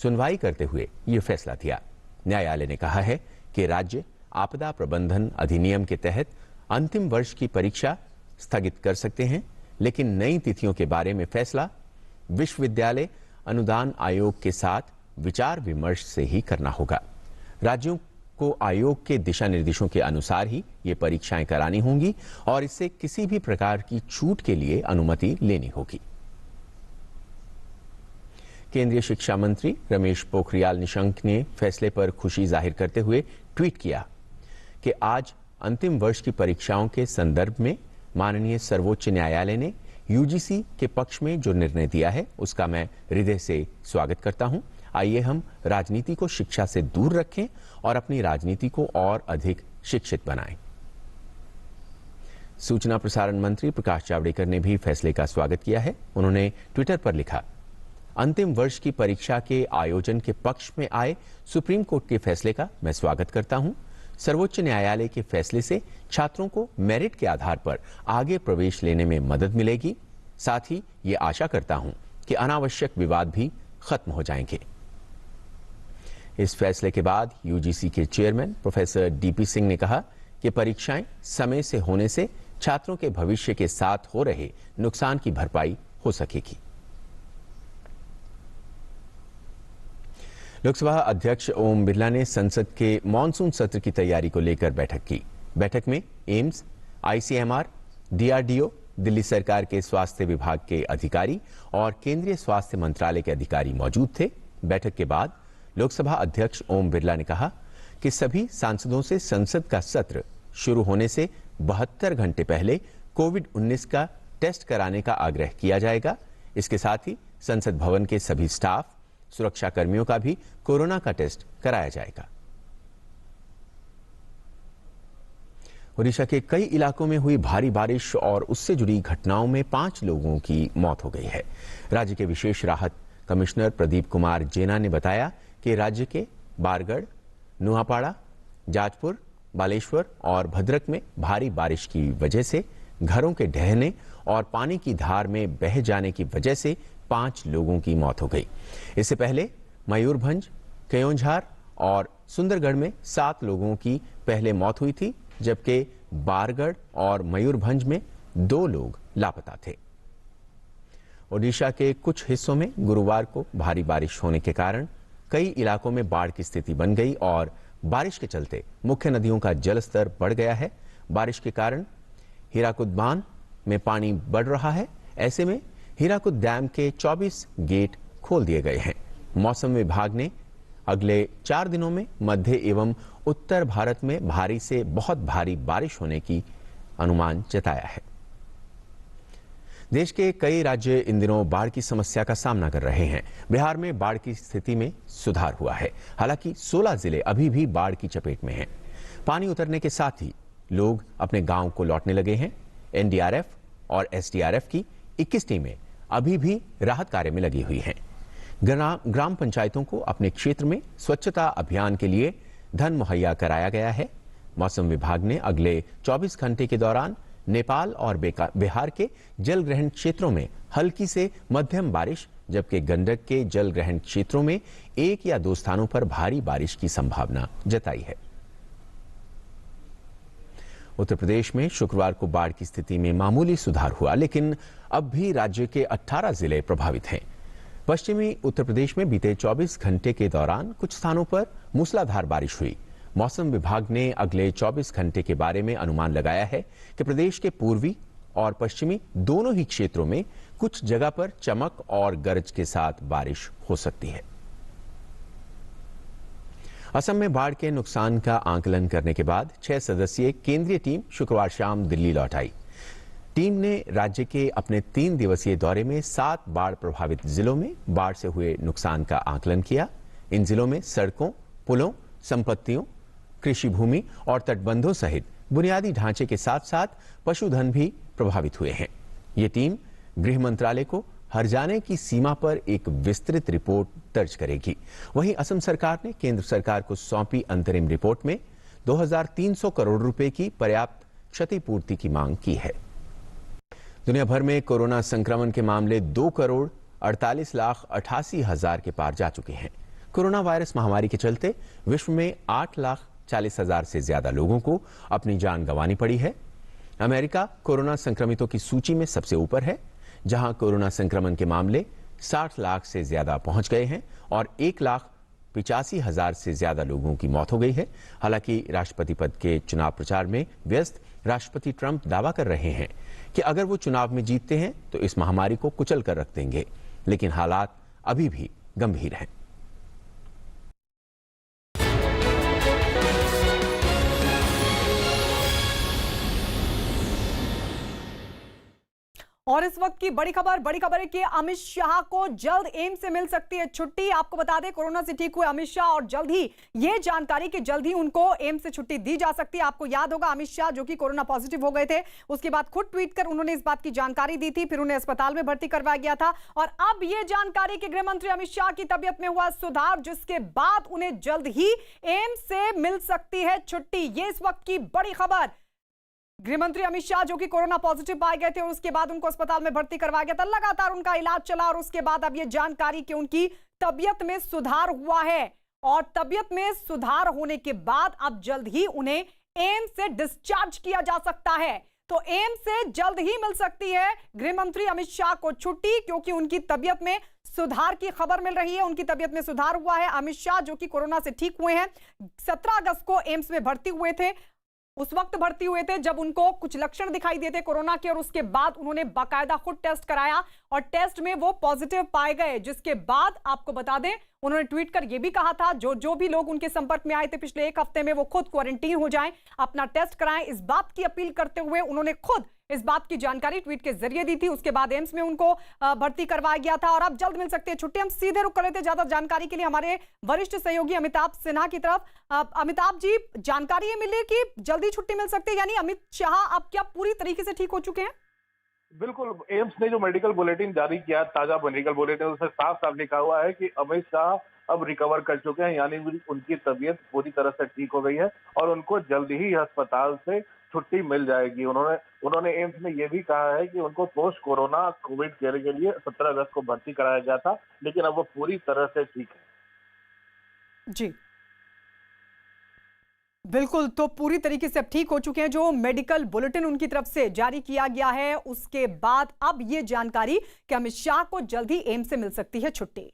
सुनवाई करते हुए ये फैसला दिया। न्यायालय ने कहा है कि राज्य आपदा प्रबंधन अधिनियम के तहत अंतिम वर्ष की परीक्षा स्थगित कर सकते हैं, लेकिन नई तिथियों के बारे में फैसला विश्वविद्यालय अनुदान आयोग के साथ विचार विमर्श से ही करना होगा। राज्यों को आयोग के दिशा निर्देशों के अनुसार ही ये परीक्षाएं करानी होंगी और इससे किसी भी प्रकार की छूट के लिए अनुमति लेनी होगी। केंद्रीय शिक्षा मंत्री रमेश पोखरियाल निशंक ने फैसले पर खुशी जाहिर करते हुए ट्वीट किया कि आज अंतिम वर्ष की परीक्षाओं के संदर्भ में माननीय सर्वोच्च न्यायालय ने यूजीसी के पक्ष में जो निर्णय दिया है उसका मैं हृदय से स्वागत करता हूं। आइए हम राजनीति को शिक्षा से दूर रखें और अपनी राजनीति को और अधिक शिक्षित बनाएं। सूचना प्रसारण मंत्री प्रकाश जावड़ेकर ने भी फैसले का स्वागत किया है। उन्होंने ट्विटर पर लिखा, अंतिम वर्ष की परीक्षा के आयोजन के पक्ष में आए सुप्रीम कोर्ट के फैसले का मैं स्वागत करता हूं। सर्वोच्च न्यायालय के फैसले से छात्रों को मेरिट के आधार पर आगे प्रवेश लेने में मदद मिलेगी। साथ ही ये आशा करता हूं कि अनावश्यक विवाद भी खत्म हो जाएंगे। इस फैसले के बाद यूजीसी के चेयरमैन प्रोफेसर डीपी सिंह ने कहा कि परीक्षाएं समय से होने से छात्रों के भविष्य के साथ हो रहे नुकसान की भरपाई हो सकेगी। लोकसभा अध्यक्ष ओम बिरला ने संसद के मॉनसून सत्र की तैयारी को लेकर बैठक की। बैठक में एम्स, आईसीएमआर, डीआरडीओ, दिल्ली सरकार के स्वास्थ्य विभाग के अधिकारी और केंद्रीय स्वास्थ्य मंत्रालय के अधिकारी मौजूद थे। बैठक के बाद लोकसभा अध्यक्ष ओम बिरला ने कहा कि सभी सांसदों से संसद का सत्र शुरू होने से 72 घंटे पहले कोविड-19 का टेस्ट कराने का आग्रह किया जाएगा। इसके साथ ही संसद भवन के सभी स्टाफ, सुरक्षा कर्मियों का भी कोरोना का टेस्ट कराया जाएगा। ओडिशा के कई इलाकों में हुई भारी बारिश और उससे जुड़ी घटनाओं में 5 लोगों की मौत हो गई है। राज्य के विशेष राहत कमिश्नर प्रदीप कुमार जेना ने बताया कि राज्य के बारगढ़, नुआपाड़ा, जाजपुर, बालेश्वर और भद्रक में भारी बारिश की वजह से घरों के ढहने और पानी की धार में बह जाने की वजह से 5 लोगों की मौत हो गई। इससे पहले मयूरभंज, केयोंझार और सुंदरगढ़ में 7 लोगों की पहले मौत हुई थी, जबकि बारगढ़ और मयूरभंज में 2 लोग लापता थे। ओडिशा के कुछ हिस्सों में गुरुवार को भारी बारिश होने के कारण कई इलाकों में बाढ़ की स्थिति बन गई और बारिश के चलते मुख्य नदियों का जलस्तर बढ़ गया है। बारिश के कारण हीराकुद बांध में पानी बढ़ रहा है। ऐसे में हीराकुद डैम के 24 गेट खोल दिए गए हैं। मौसम विभाग ने अगले 4 दिनों में मध्य एवं उत्तर भारत में भारी से बहुत भारी बारिश होने की अनुमान जताया है। देश के कई राज्य इन दिनों बाढ़ की समस्या का सामना कर रहे हैं। बिहार में बाढ़ की स्थिति में सुधार हुआ है। हालांकि 16 जिले अभी भी बाढ़ की चपेट में हैं। पानी उतरने के साथ ही लोग अपने गांव को लौटने लगे हैं। एनडीआरएफ और एसडीआरएफ की 21 टीमें अभी भी राहत कार्य में लगी हुई हैं। ग्राम पंचायतों को अपने क्षेत्र में स्वच्छता अभियान के लिए धन मुहैया कराया गया है। मौसम विभाग ने अगले 24 घंटे के दौरान नेपाल और बिहार के जलग्रहण क्षेत्रों में हल्की से मध्यम बारिश, जबकि गंडक के जलग्रहण क्षेत्रों में 1 या 2 स्थानों पर भारी बारिश की संभावना जताई है। उत्तर प्रदेश में शुक्रवार को बाढ़ की स्थिति में मामूली सुधार हुआ, लेकिन अब भी राज्य के 18 जिले प्रभावित हैं। पश्चिमी उत्तर प्रदेश में बीते 24 घंटे के दौरान कुछ स्थानों पर मूसलाधार बारिश हुई। मौसम विभाग ने अगले 24 घंटे के बारे में अनुमान लगाया है कि प्रदेश के पूर्वी और पश्चिमी दोनों ही क्षेत्रों में कुछ जगह पर चमक और गरज के साथ बारिश हो सकती है। असम में बाढ़ के नुकसान का आकलन करने के बाद 6 सदस्यीय केंद्रीय टीम शुक्रवार शाम दिल्ली लौट आई। टीम ने राज्य के अपने 3 दिवसीय दौरे में 7 बाढ़ प्रभावित जिलों में बाढ़ से हुए नुकसान का आकलन किया। इन जिलों में सड़कों, पुलों, संपत्तियों, कृषि भूमि और तटबंधों सहित बुनियादी ढांचे के साथ साथ पशुधन भी प्रभावित हुए हैं। ये टीम गृह मंत्रालय को हर्जाने की सीमा पर एक विस्तृत रिपोर्ट दर्ज करेगी। वहीं असम सरकार ने केंद्र सरकार को सौंपी अंतरिम रिपोर्ट में 2300 करोड़ रुपए की पर्याप्त क्षतिपूर्ति की मांग की है। दुनिया भर में कोरोना संक्रमण के मामले 2,48,88,000 के पार जा चुके हैं। कोरोना वायरस महामारी के चलते विश्व में 8,40,000 से ज्यादा लोगों को अपनी जान गंवानी पड़ी है। अमेरिका कोरोना संक्रमितों की सूची में सबसे ऊपर है, जहां कोरोना संक्रमण के मामले 60 लाख से ज्यादा पहुंच गए हैं और 1,85,000 से ज्यादा लोगों की मौत हो गई है। हालांकि राष्ट्रपति पद के चुनाव प्रचार में व्यस्त राष्ट्रपति ट्रंप दावा कर रहे हैं कि अगर वो चुनाव में जीतते हैं तो इस महामारी को कुचल कर रख देंगे, लेकिन हालात अभी भी गंभीर हैं। और इस वक्त की बड़ी खबर है कि अमित शाह को जल्द एम्स से मिल सकती है छुट्टी। आपको बता दें, कोरोना से ठीक हुए अमित शाह और जल्द ही ये जानकारी कि जल्द ही उनको एम्स से छुट्टी दी जा सकती है। आपको याद होगा, अमित शाह जो कि कोरोना पॉजिटिव हो गए थे, उसके बाद खुद ट्वीट कर उन्होंने इस बात की जानकारी दी थी, फिर उन्हें अस्पताल में भर्ती करवाया गया था और अब ये जानकारी कि गृह मंत्री अमित शाह की तबीयत में हुआ सुधार, जिसके बाद उन्हें जल्द ही एम्स से मिल सकती है छुट्टी। ये इस वक्त की बड़ी खबर। गृह मंत्री अमित शाह जो कि कोरोना पॉजिटिव पाए गए थे और उसके बाद उनको अस्पताल में भर्ती करवाया गया था, लगातार उनका इलाज चला और उसके बाद अब यह जानकारी कि उनकी तबीयत में सुधार हुआ है और तबीयत में सुधार होने के बाद अब जल्द ही उन्हें एम्स से डिस्चार्ज किया जा सकता है। तो एम्स से जल्द ही मिल सकती है गृह मंत्री अमित शाह को छुट्टी, क्योंकि उनकी तबीयत में सुधार की खबर मिल रही है। उनकी तबीयत में सुधार हुआ है। अमित शाह जो कि कोरोना से ठीक हुए हैं, 17 अगस्त को एम्स में भर्ती हुए थे। उस वक्त भर्ती हुए थे जब उनको कुछ लक्षण दिखाई देते कोरोना के और उसके बाद उन्होंने बाकायदा खुद टेस्ट कराया और टेस्ट में वो पॉजिटिव पाए गए, जिसके बाद आपको बता दें उन्होंने ट्वीट कर यह भी कहा था जो भी लोग उनके संपर्क में आए थे पिछले एक हफ्ते में वो खुद क्वारंटीन हो जाएं, अपना टेस्ट कराएं। इस बात की अपील करते हुए उन्होंने खुद इस बात की जानकारी ट्वीट के जरिए दी थी। उसके बाद एम्स में उनको भर्ती करवाया गया था और अब जल्द मिल सकती है छुट्टी। हम सीधे रुक कर लेते ज्यादा जानकारी के लिए हमारे वरिष्ठ सहयोगी अमिताभ सिन्हा की तरफ। अमिताभ जी, जानकारी ये मिली कि जल्दी छुट्टी मिल सकती है, यानी अमित शाह अब क्या पूरी तरीके से ठीक हो चुके हैं? बिल्कुल, एम्स ने जो मेडिकल बुलेटिन जारी किया, ताजा मेडिकल बुलेटिन, उसमें साफ साफ लिखा हुआ है कि अमित शाह अब रिकवर कर चुके हैं, यानी उनकी तबीयत पूरी तरह से ठीक हो गई है और उनको जल्द ही अस्पताल से छुट्टी मिल जाएगी। उन्होंने एम्स में यह भी कहा है कि उनको पोस्ट कोरोना कोविड केयर के लिए 17 अगस्त को भर्ती कराया गया था, लेकिन अब वो पूरी तरह से ठीक है। जी बिल्कुल, तो पूरी तरीके से अब ठीक हो चुके हैं। जो मेडिकल बुलेटिन उनकी तरफ से जारी किया गया है उसके बाद अब ये जानकारी कि अमित शाह को जल्द ही एम्स से मिल सकती है छुट्टी।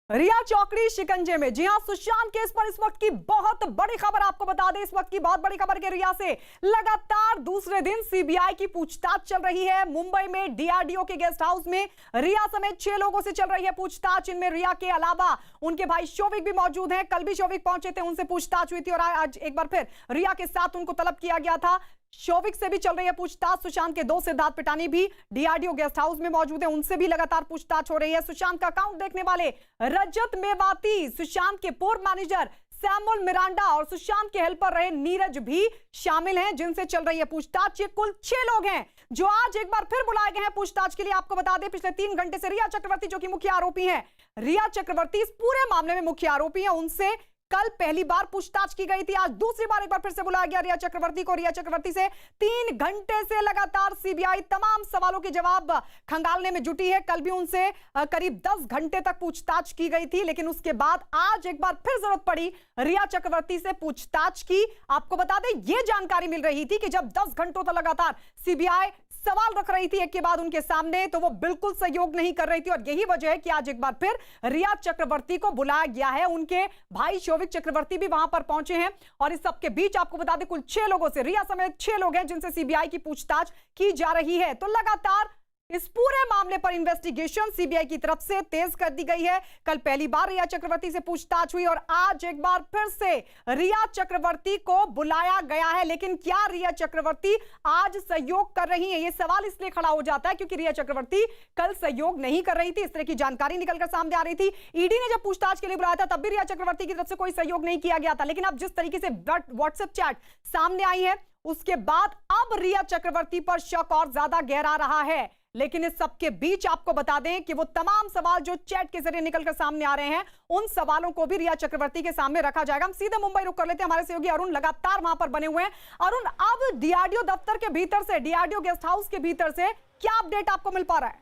रिया चौकड़ी शिकंजे में। जी हां, सुशांत केस पर इस वक्त की बहुत बड़ी खबर आपको बता दें। इस वक्त की बहुत बड़ी खबर के रिया से लगातार दूसरे दिन सीबीआई की पूछताछ चल रही है। मुंबई में डीआरडीओ के गेस्ट हाउस में रिया समेत 6 लोगों से चल रही है पूछताछ। इनमें रिया के अलावा उनके भाई शोविक भी मौजूद हैं। कल भी शोविक पहुंचे थे, उनसे पूछताछ हुई थी और आज एक बार फिर रिया के साथ उनको तलब किया गया था। शोविक से भी चल रही है पूछताछ। सुशांत के 2 सिद्धार्थ पिटानी भी डीआरडीओ गेस्ट हाउस में मौजूद है, उनसे भी लगातार पूछताछ हो रही है। सुशांत का अकाउंट देखने वाले रजत मेवाती, सुशांत के पूर्व मैनेजर सैमुअल मिरांडा और सुशांत के हेल्पर रहे नीरज भी शामिल हैं, जिनसे चल रही है पूछताछ। ये कुल 6 लोग हैं जो आज एक बार फिर बुलाए गए हैं पूछताछ के लिए। आपको बता दें, पिछले 3 घंटे से रिया चक्रवर्ती जो कि मुख्य आरोपी हैं, रिया चक्रवर्ती इस पूरे मामले में मुख्य आरोपी हैं, उनसे कल पहली बार पूछताछ की गई थी। आज दूसरी बार एक बार फिर से बुलाया गया रिया चक्रवर्ती को। रिया चक्रवर्ती से 3 घंटे से लगातार सीबीआई तमाम सवालों के जवाब खंगालने में जुटी है। कल भी उनसे करीब 10 घंटे तक पूछताछ की गई थी, लेकिन उसके बाद आज एक बार फिर जरूरत पड़ी रिया चक्रवर्ती से पूछताछ की। आपको बता दें, यह जानकारी मिल रही थी कि जब 10 घंटों तक लगातार सीबीआई सवाल रख रही थी एक के बाद उनके सामने, तो वो बिल्कुल सहयोग नहीं कर रही थी और यही वजह है कि आज एक बार फिर रिया चक्रवर्ती को बुलाया गया है। उनके भाई शोविक चक्रवर्ती भी वहां पर पहुंचे हैं और इस सबके बीच आपको बता दें, कुल 6 लोगों से, रिया समेत 6 लोग हैं जिनसे सीबीआई की पूछताछ की जा रही है। तो लगातार इस पूरे मामले पर इन्वेस्टिगेशन सीबीआई की तरफ से तेज कर दी गई है। कल पहली बार रिया चक्रवर्ती से पूछताछ हुई और आज एक बार फिर से रिया चक्रवर्ती को बुलाया गया है। लेकिन क्या रिया चक्रवर्ती आज सहयोग कर रही है, यह सवाल इसलिए खड़ा हो जाता है क्योंकि रिया चक्रवर्ती कल सहयोग नहीं कर रही थी। इस तरह की जानकारी निकलकर सामने आ रही थी। ईडी ने जब पूछताछ के लिए बुलाया था तब भी रिया चक्रवर्ती की तरफ से कोई सहयोग नहीं किया गया था। लेकिन अब जिस तरीके से व्हाट्सएप चैट सामने आई है उसके बाद अब रिया चक्रवर्ती पर शक और ज्यादा गहरा रहा है। लेकिन इस सबके बीच आपको बता दें कि वो तमाम सवाल जो चैट के जरिए निकलकर सामने आ रहे हैं उन सवालों को भी रिया चक्रवर्ती के सामने रखा जाएगा। हम सीधे मुंबई रुक कर लेते हैं। हमारे सहयोगी अरुण लगातार वहां पर बने हुए हैं। अरुण, अब डीआरडीओ दफ्तर के भीतर से, डीआरडीओ गेस्ट हाउस के भीतर से क्या अपडेट आपको मिल पा रहा है?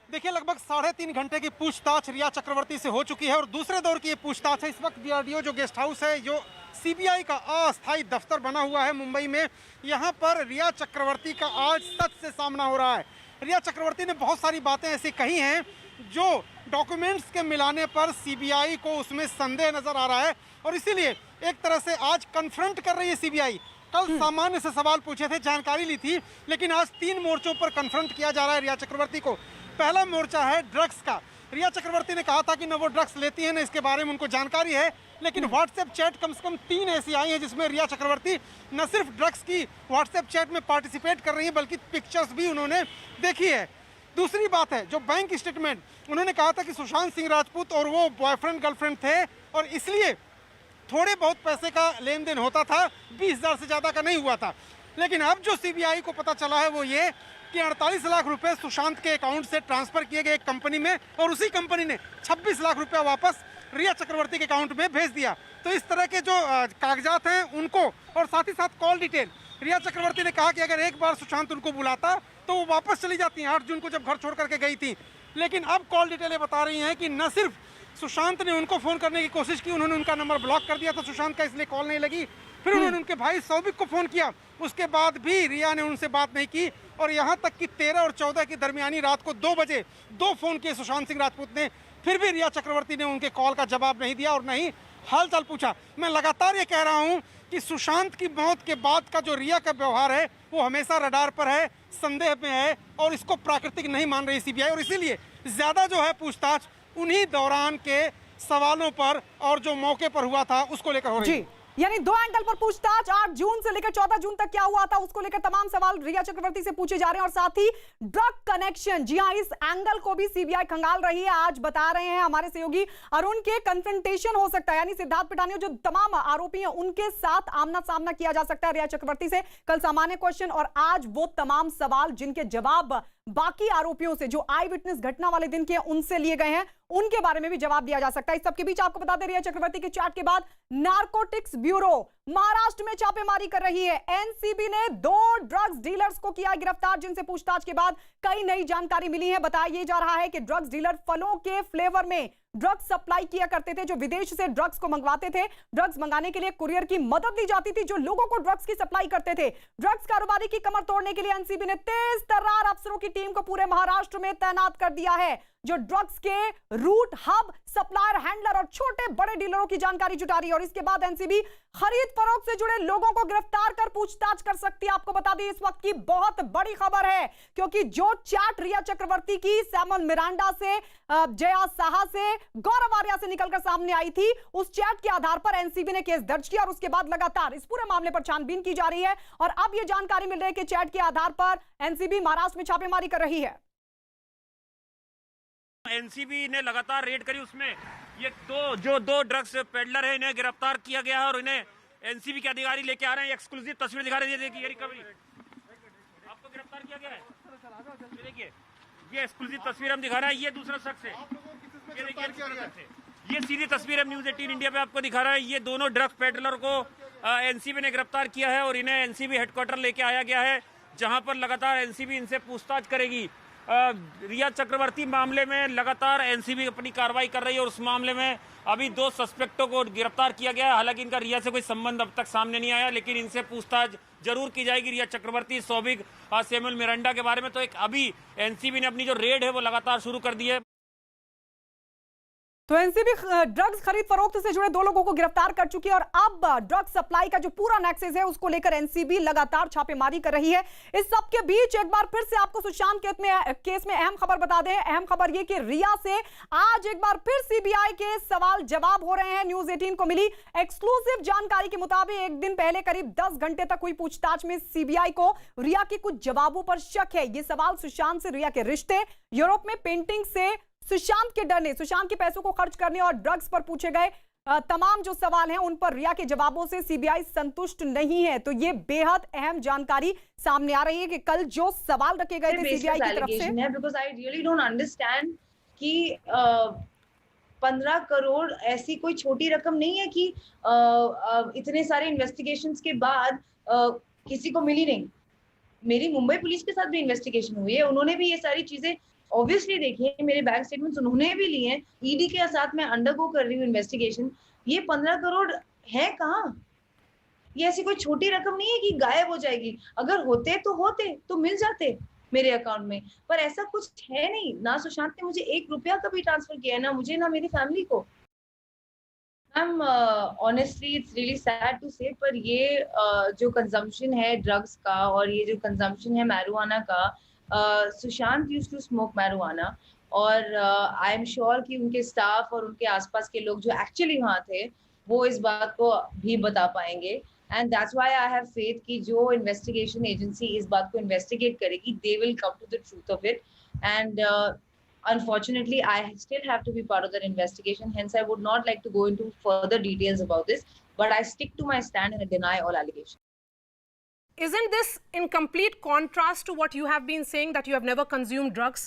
देखिए, लगभग 3.5 घंटे की पूछताछ रिया चक्रवर्ती से हो चुकी है और दूसरे दौर की ये पूछताछ है। इस वक्त डीआरडीओ जो गेस्ट हाउस है, जो सीबीआई का अस्थायी दफ्तर बना हुआ है मुंबई में, यहाँ पर रिया चक्रवर्ती का आज सच से सामना हो रहा है। रिया चक्रवर्ती ने बहुत सारी बातें ऐसी कही हैं जो डॉक्यूमेंट्स के मिलाने पर सीबीआई को उसमें संदेह नजर आ रहा है और इसीलिए एक तरह से आज कन्फ्रंट कर रही है सीबीआई। कल सामान्य से सवाल पूछे थे, जानकारी ली थी, लेकिन आज 3 मोर्चों पर कन्फ्रंट किया जा रहा है रिया चक्रवर्ती को। पहला मोर्चा है ड्रग्स का। रिया चक्रवर्ती ने कहा था कि न वो ड्रग्स लेती है, न इसके बारे में उनको जानकारी है, लेकिन व्हाट्सएप चैट कम से कम 3 ऐसी आई हैं जिसमें रिया चक्रवर्ती न सिर्फ ड्रग्स की व्हाट्सएप चैट में पार्टिसिपेट कर रही है बल्कि पिक्चर्स भी उन्होंने देखी है। दूसरी बात है जो बैंक स्टेटमेंट, उन्होंने कहा था कि सुशांत सिंह राजपूत और वो बॉयफ्रेंड गर्लफ्रेंड थे और इसलिए थोड़े बहुत पैसे का लेन देन होता था, 20,000 से ज़्यादा का नहीं हुआ था। लेकिन अब जो सीबीआई को पता चला है वो ये कि 48 लाख रुपए सुशांत के अकाउंट से ट्रांसफर किए गए एक कंपनी में और उसी कंपनी ने 26 लाख रुपया वापस रिया चक्रवर्ती के अकाउंट में भेज दिया। तो इस तरह के जो कागजात हैं उनको और साथ ही साथ कॉल डिटेल, रिया चक्रवर्ती ने कहा कि अगर एक बार सुशांत उनको बुलाता तो वो वापस चली जाती हैं 8 जून को जब घर छोड़ करके गई थी। लेकिन अब कॉल डिटेलें बता रही हैं कि न सिर्फ सुशांत ने उनको फ़ोन करने की कोशिश की, उन्होंने उनका नंबर ब्लॉक कर दिया था सुशांत का, इसलिए कॉल नहीं लगी। फिर उन्होंने उनके भाई सौबिक को फ़ोन किया, उसके बाद भी रिया ने उनसे बात नहीं की और यहाँ तक कि 13 और 14 की दरमियानी रात को 2 बजे 2 फ़ोन किए सुशांत सिंह राजपूत ने, फिर भी रिया चक्रवर्ती ने उनके कॉल का जवाब नहीं दिया और नहीं हालचाल पूछा। मैं लगातार ये कह रहा हूँ कि सुशांत की मौत के बाद का जो रिया का व्यवहार है वो हमेशा रडार पर है, संदेह में है और इसको प्राकृतिक नहीं मान रही सीबीआई और इसीलिए ज़्यादा जो है पूछताछ उन्हीं दौरान के सवालों पर और जो मौके पर हुआ था उसको लेकर हो रही है। यानी 2 एंगल पर पूछताछ, 8 जून से लेकर 14 जून तक क्या हुआ था उसको लेकर तमाम सवाल रिया चक्रवर्ती से पूछे जा रहे हैं और साथ ही ड्रग कनेक्शन, जी हां, इस एंगल को भी सीबीआई खंगाल रही है। आज बता रहे हैं हमारे सहयोगी अरुण के कन्फ्रंटेशन हो सकता है, यानी सिद्धार्थ पिटानी जो तमाम आरोपी हैं उनके साथ आमना सामना किया जा सकता है रिया चक्रवर्ती से। कल सामान्य क्वेश्चन और आज वो तमाम सवाल जिनके जवाब बाकी आरोपियों से जो आई विटनेस घटना वाले दिन के उनसे लिए गए हैं उनके बारे में भी जवाब दिया जा सकता है। इस सबके बीच आपको बता दें रिया चक्रवर्ती के चैट के बाद नारकोटिक्स ब्यूरो महाराष्ट्र में छापेमारी कर रही है। एनसीबी ने 2 ड्रग्स डीलर्स को किया गिरफ्तार जिनसे पूछताछ के बाद कई नई जानकारी मिली है। बताया जा रहा है कि ड्रग्स डीलर फलों के फ्लेवर में ड्रग्स सप्लाई किया करते थे, जो विदेश से ड्रग्स को मंगवाते थे। ड्रग्स मंगाने के लिए कुरियर की मदद दी जाती थी जो लोगों को ड्रग्स की सप्लाई करते थे। ड्रग्स कारोबारी की कमर तोड़ने के लिए एनसीबी ने तेज तर्रार अफसरों की टीम को पूरे महाराष्ट्र में तैनात कर दिया है जो ड्रग्स के रूट, हब, सप्लायर, हैंडलर और छोटे बड़े डीलरों की जानकारी जुटा रही है। और इसके बाद एनसीबी खरीद फरोख्त से जुड़े लोगों को गिरफ्तार कर पूछताछ कर सकती है। आपको बता दें इस वक्त की बहुत बड़ी खबर है क्योंकि जो चैट रिया चक्रवर्ती की सैमुअल मिरांडा से, जया साहा से, गौरव आर्या से निकलकर सामने आई थी, उस चैट के आधार पर एनसीबी ने केस दर्ज किया और उसके बाद लगातार इस पूरे मामले पर छानबीन की जा रही है। और अब यह जानकारी मिल रही है कि चैट के आधार पर एनसीबी महाराष्ट्र में छापेमारी कर रही है। एनसीबी ने लगातार रेड करी, उसमें ये दो ड्रग्स पेडलर है इन्हें गिरफ्तार किया गया है और इन्हें एनसीबी के अधिकारी लेके आ रहे हैं। एक्सक्लूसिव तस्वीर दिखा रहे हैं, देखिए ये रिकवरी, आपको गिरफ्तार किया गया है। ये देखिए ये एक्सक्लूसिव तस्वीर हम दिखा रहे हैं, ये दूसरा शख्स है, ये देखिए ये सीधी तस्वीर हम न्यूज़ 18 इंडिया पे आपको दिखा रहे हैं। ये दोनों ड्रग्स पेडलर को एनसीबी ने गिरफ्तार किया है और इन्हें एनसीबी हेडक्वार्टर लेके आया गया है जहां पर लगातार एनसीबी इनसे पूछताछ करेगी। रिया चक्रवर्ती मामले में लगातार एनसीबी अपनी कार्रवाई कर रही है और उस मामले में अभी 2 सस्पेक्टों को गिरफ्तार किया गया है। हालांकि इनका रिया से कोई संबंध अब तक सामने नहीं आया, लेकिन इनसे पूछताछ जरूर की जाएगी। रिया चक्रवर्ती, सौबिक, सैमुअल मिरांडा के बारे में तो एक अभी एनसीबी ने अपनी जो रेड है वो लगातार शुरू कर दी है। तो एनसीबी ड्रग्स खरीद फरोख्त से जुड़े 2 लोगों को गिरफ्तार कर चुकी है और अब ड्रग्स सप्लाई का जो पूरा नेक्सस है उसको लेकर एनसीबी लगातार छापेमारी कर रही है। इस सब के बीच एक बार फिर से आपको सुशांत केस में अहम खबर बता दें। अहम खबर ये कि रिया से आज एक बार फिर सीबीआई के सवाल जवाब हो रहे हैं। न्यूज 18 को मिली एक्सक्लूसिव जानकारी के मुताबिक एक दिन पहले करीब 10 घंटे तक हुई पूछताछ में सीबीआई को रिया के कुछ जवाबों पर शक है। ये सवाल सुशांत से रिया के रिश्ते, यूरोप में पेंटिंग से सुशांत के डरने, सुशांत के पैसों को खर्च करने और ड्रग्स पर पूछे गए तमाम जो सवाल हैं उन पर रिया के जवाबों से सीबीआई संतुष्ट नहीं है। तो ये बेहद अहम जानकारी सामने आ रही है कि कल जो सवाल रखे गए थे सीबीआई की तरफ से, because I really don't understand कि 15 करोड़ ऐसी कोई छोटी रकम नहीं है कि इतने सारे इन्वेस्टिगेशंस के बाद किसी को मिली नहीं। मेरी मुंबई पुलिस के साथ भी इन्वेस्टिगेशन हुई है, उन्होंने भी ये सारी चीजें ऑब्वियसली देखी है, मेरे बैंक स्टेटमेंट्स उन्होंने भी लिए हैं। ईडी के साथ मैं अंडरगो कर रही हूँ इन्वेस्टिगेशन। ये 15 करोड़ है कहाँ? ये ऐसी कोई छोटी रकम नहीं है कि गायब हो जाएगी। अगर होते तो मिल जाते मेरे अकाउंट में, पर ऐसा कुछ है नहीं। ना सुशांत ने मुझे 1 रुपया कभी ट्रांसफर किया है, ना मुझे ना मेरी फैमिली को। Ma'am honestly it's really sad to say, पर ये जो कंजम्पशन है ड्रग्स का और ये जो कंजम्पशन है मैरिजुआना का, Sushant used to smoke marijuana और आई एम श्योर कि उनके स्टाफ और उनके आसपास के लोग जो एक्चुअली वहाँ थे वो इस बात को भी बता पाएंगे। And that's why I have faith कि जो इन्वेस्टिगेशन एजेंसी इस बात को इन्वेस्टिगेट करेगी, they will come to the truth of it. And unfortunately I still have to be part of that investigation, hence I would not like to go into further details about this, but I stick to my stand and I deny all allegations. Isn't this in complete contrast to what you have been saying, that you have never consumed drugs?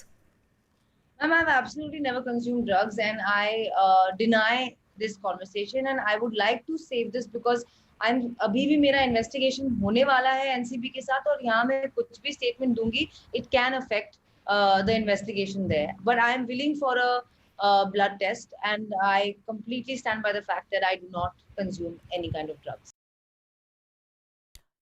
Ma'am, I've absolutely never consumed drugs and I deny this conversation, and I would like to save this because अभी भी मेरा investigation होने वाला है NCB के साथ, और यहाँ मैं कुछ भी स्टेटमेंट दूंगी it can affect the investigation there, but I am willing for a blood test and I completely stand by the fact that I do not consume any kind of drugs.